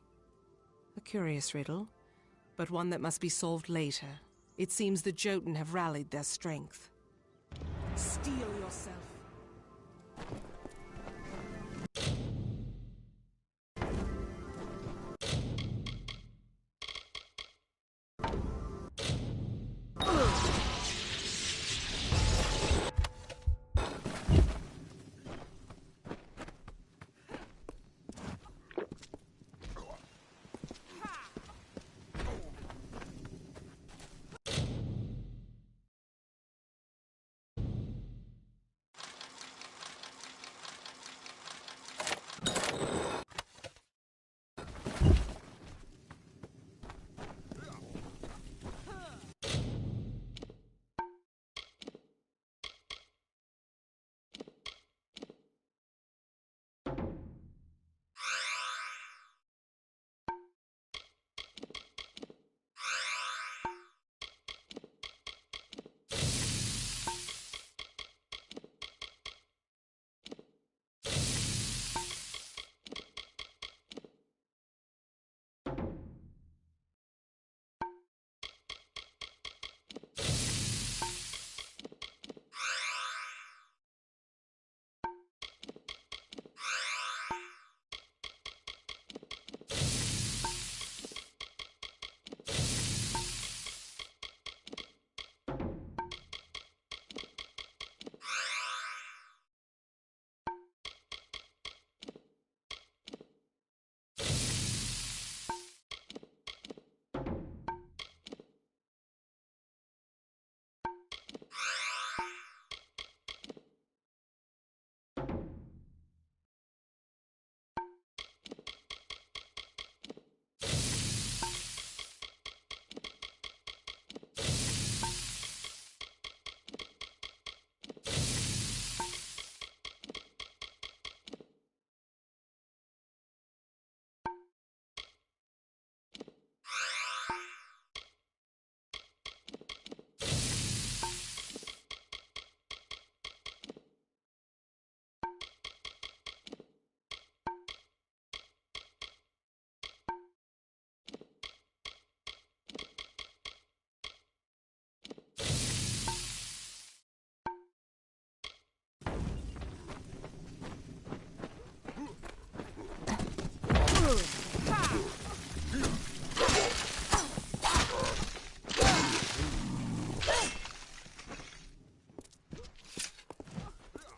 A curious riddle, but one that must be solved later. It seems the Jotun have rallied their strength. Steel yourself.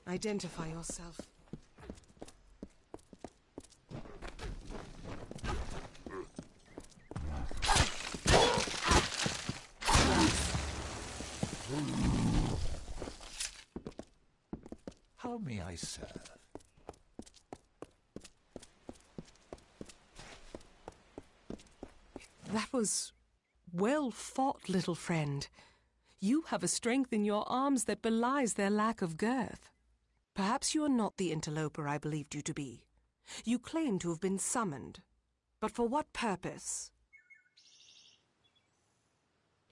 Identify yourself. How may I serve? That was well fought, little friend. You have a strength in your arms that belies their lack of girth. Perhaps you are not the interloper I believed you to be. You claim to have been summoned. But for what purpose?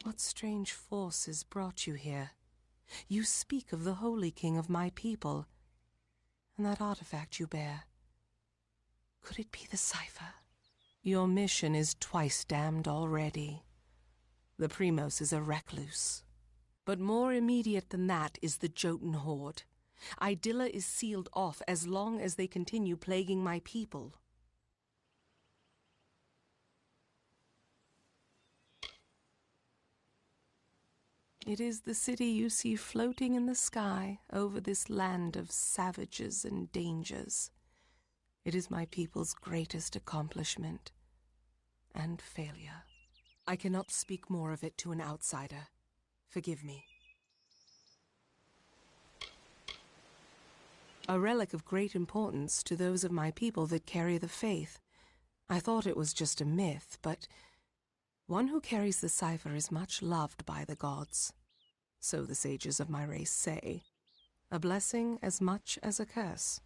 What strange forces brought you here? You speak of the Holy King of my people, and that artifact you bear. Could it be the cipher? Your mission is twice damned already. The Primos is a recluse. But more immediate than that is the Jotun horde. Idylla is sealed off as long as they continue plaguing my people. It is the city you see floating in the sky over this land of savages and dangers. It is my people's greatest accomplishment and failure. I cannot speak more of it to an outsider. Forgive me. A relic of great importance to those of my people that carry the faith. I thought it was just a myth, but one who carries the cipher is much loved by the gods. So the sages of my race say. A blessing as much as a curse.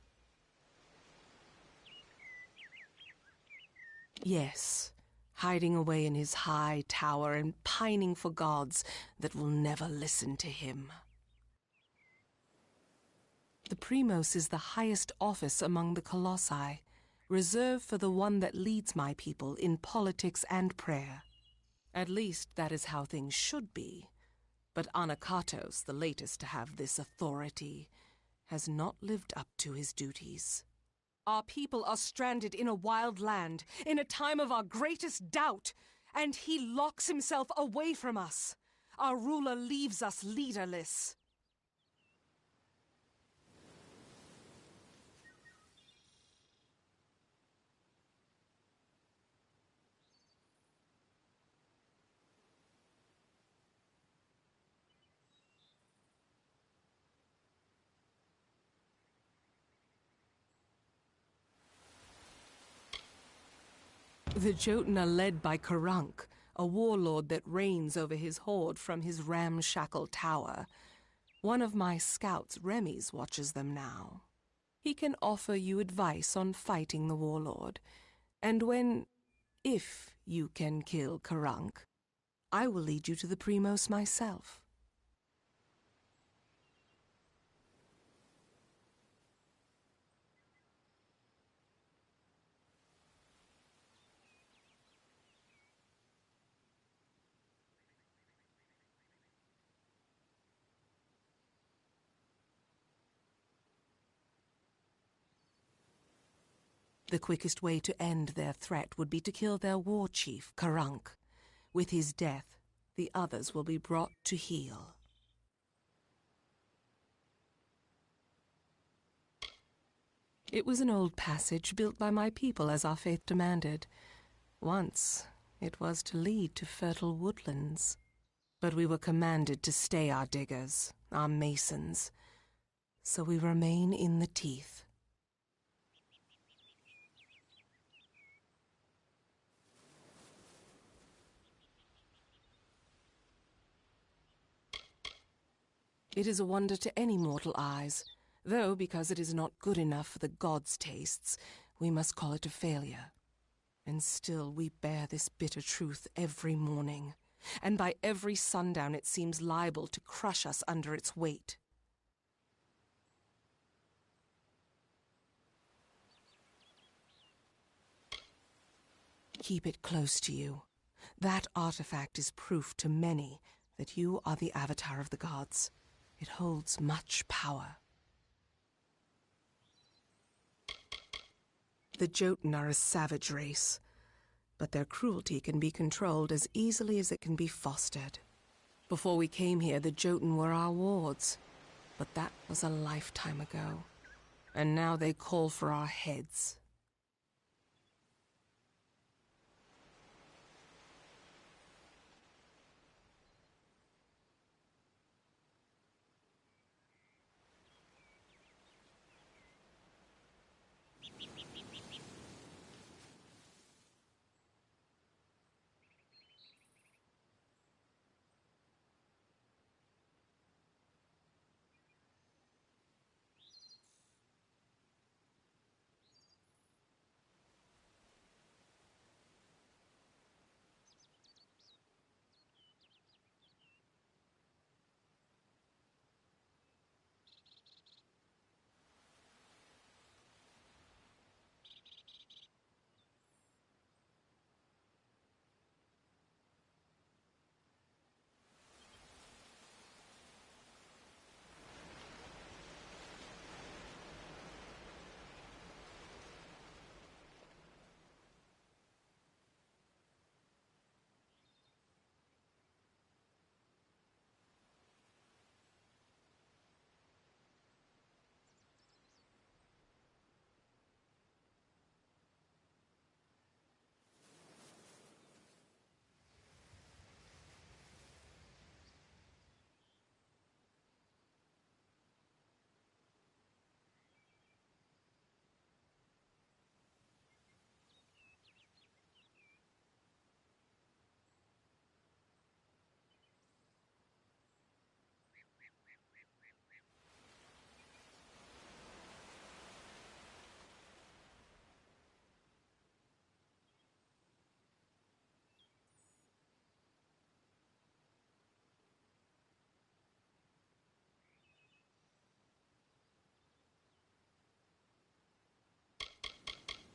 Yes, hiding away in his high tower and pining for gods that will never listen to him. The Primos is the highest office among the Colossi, reserved for the one that leads my people in politics and prayer. At least that is how things should be. But Anakatos, the latest to have this authority, has not lived up to his duties. Our people are stranded in a wild land, in a time of our greatest doubt, and he locks himself away from us. Our ruler leaves us leaderless. The Jotun are led by Karunk, a warlord that reigns over his horde from his ramshackle tower. One of my scouts, Remy's, watches them now. He can offer you advice on fighting the warlord, and if you can kill Karunk, I will lead you to the Primos myself. The quickest way to end their threat would be to kill their war chief, Karunk. With his death, the others will be brought to heel. It was an old passage built by my people as our faith demanded. Once, it was to lead to fertile woodlands. But we were commanded to stay our diggers, our masons. So we remain in the teeth. It is a wonder to any mortal eyes, though because it is not good enough for the gods' tastes, we must call it a failure. And still we bear this bitter truth every morning, and by every sundown it seems liable to crush us under its weight. Keep it close to you. That artifact is proof to many that you are the avatar of the gods. It holds much power. The Jotun are a savage race, but their cruelty can be controlled as easily as it can be fostered. Before we came here, the Jotun were our wards, but that was a lifetime ago. And now they call for our heads.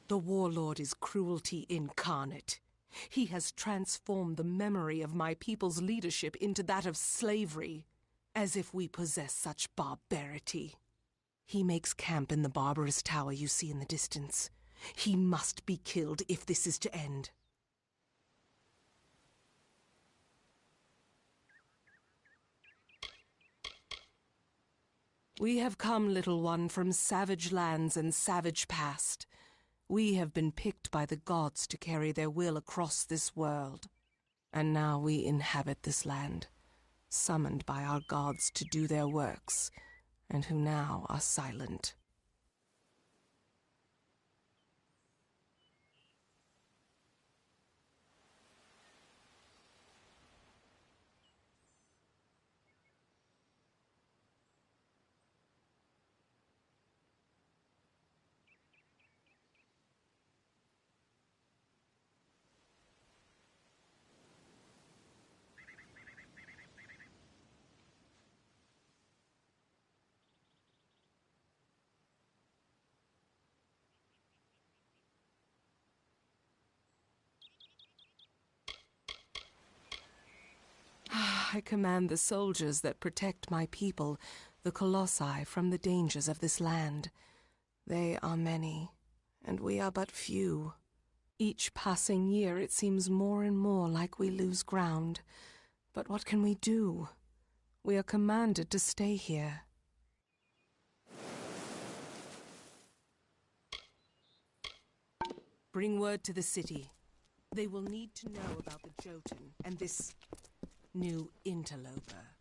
The warlord is cruelty incarnate. He has transformed the memory of my people's leadership into that of slavery, as if we possess such barbarity. He makes camp in the barbarous tower you see in the distance. He must be killed if this is to end. We have come, little one, from savage lands and savage past. We have been picked by the gods to carry their will across this world. And now we inhabit this land, summoned by our gods to do their works, and who now are silent. I command the soldiers that protect my people, the Colossi, from the dangers of this land. They are many, and we are but few. Each passing year it seems more and more like we lose ground. But what can we do? We are commanded to stay here. Bring word to the city. They will need to know about the Jotun and this new interloper.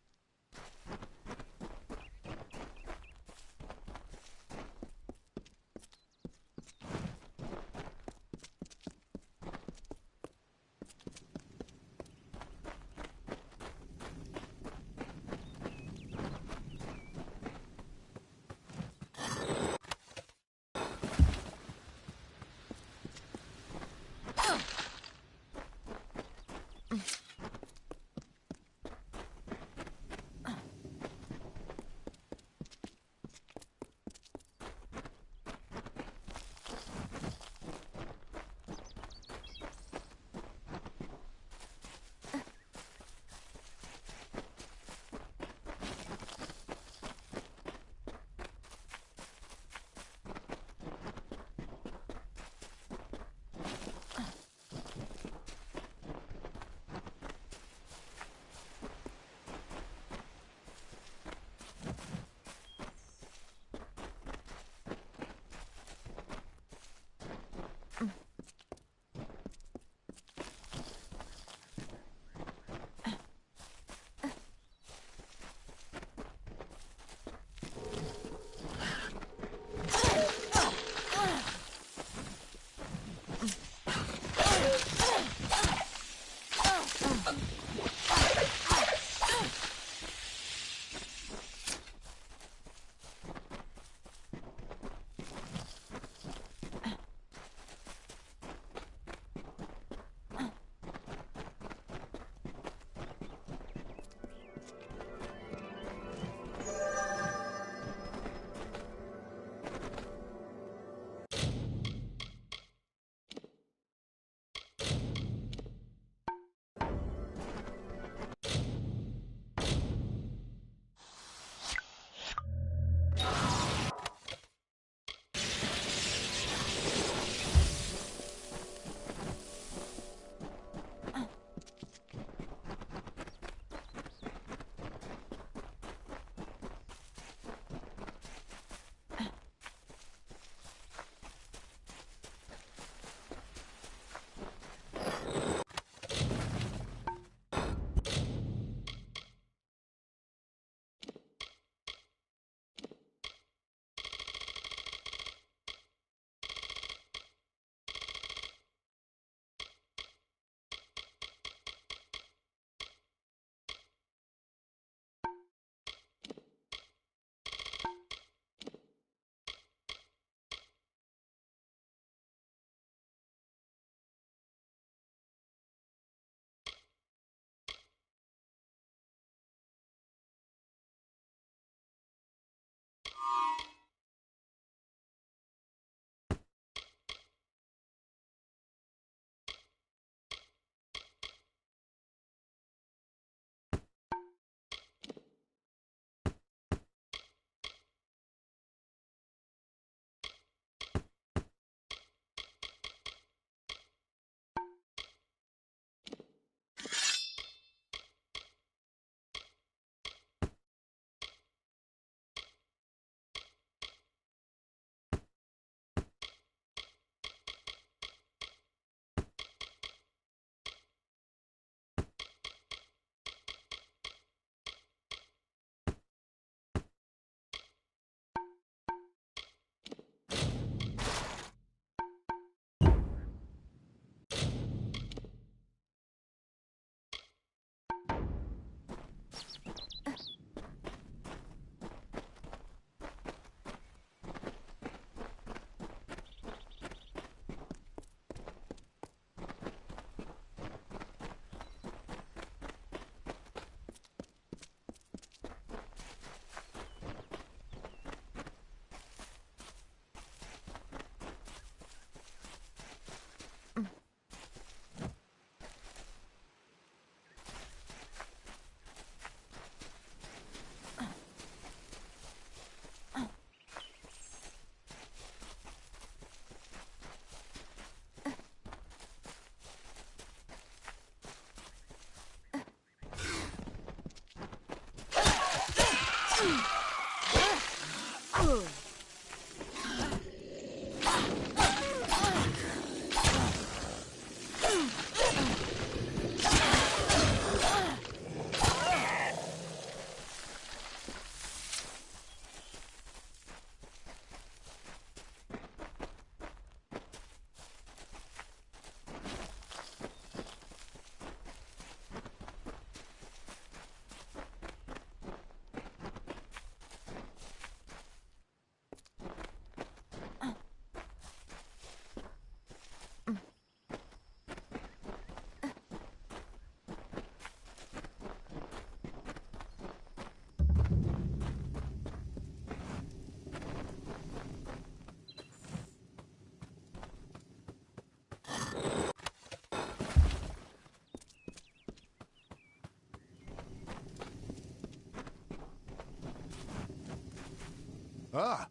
Ah,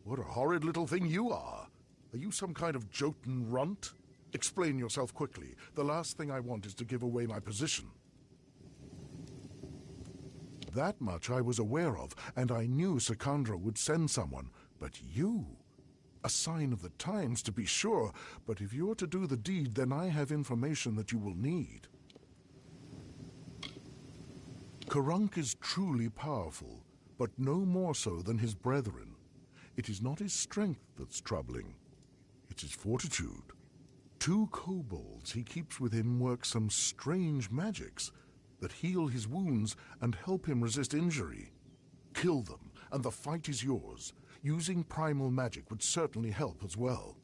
what a horrid little thing you are. Are you some kind of Jotun runt? Explain yourself quickly. The last thing I want is to give away my position. That much I was aware of, and I knew Sikandra would send someone. But you? A sign of the times, to be sure, but if you're to do the deed, then I have information that you will need. Karunk is truly powerful, but no more so than his brethren. It is not his strength that's troubling. It's his fortitude. 2 kobolds he keeps with him work some strange magics that heal his wounds and help him resist injury. Kill them, and the fight is yours. Using primal magic would certainly help as well.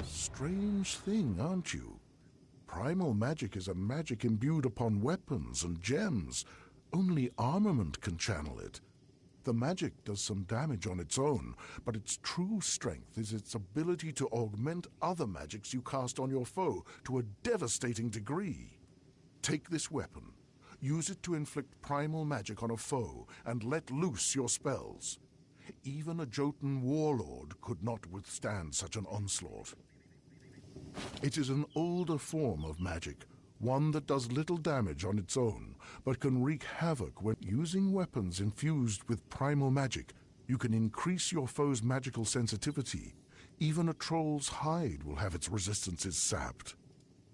Strange thing, aren't you? Primal magic is a magic imbued upon weapons and gems. Only armament can channel it. The magic does some damage on its own, but its true strength is its ability to augment other magics you cast on your foe to a devastating degree. Take this weapon, use it to inflict primal magic on a foe, and let loose your spells. Even a Jotun warlord could not withstand such an onslaught. It is an older form of magic, one that does little damage on its own, but can wreak havoc when using weapons infused with primal magic. You can increase your foe's magical sensitivity. Even a troll's hide will have its resistances sapped.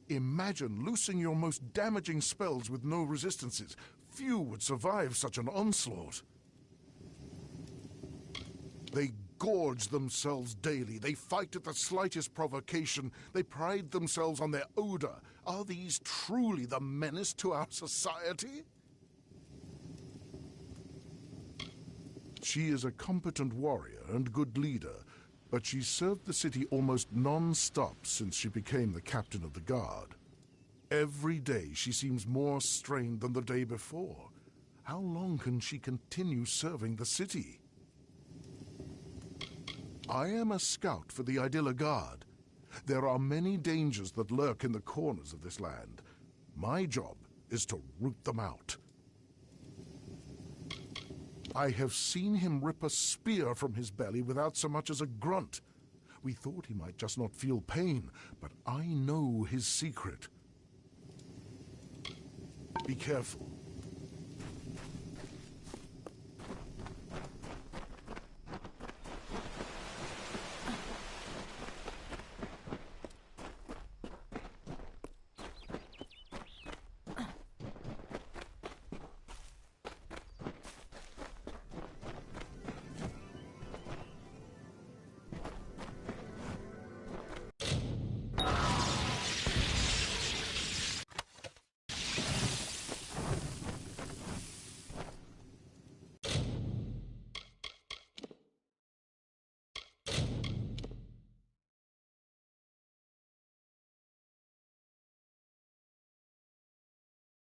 Imagine loosing your most damaging spells with no resistances. Few would survive such an onslaught. They gorge themselves daily. They fight at the slightest provocation. They pride themselves on their odor. Are these truly the menace to our society? She is a competent warrior and good leader, but she's served the city almost non-stop since she became the captain of the guard. Every day she seems more strained than the day before. How long can she continue serving the city? I am a scout for the Idilla Guard. There are many dangers that lurk in the corners of this land. My job is to root them out. I have seen him rip a spear from his belly without so much as a grunt. We thought he might just not feel pain, but I know his secret. Be careful.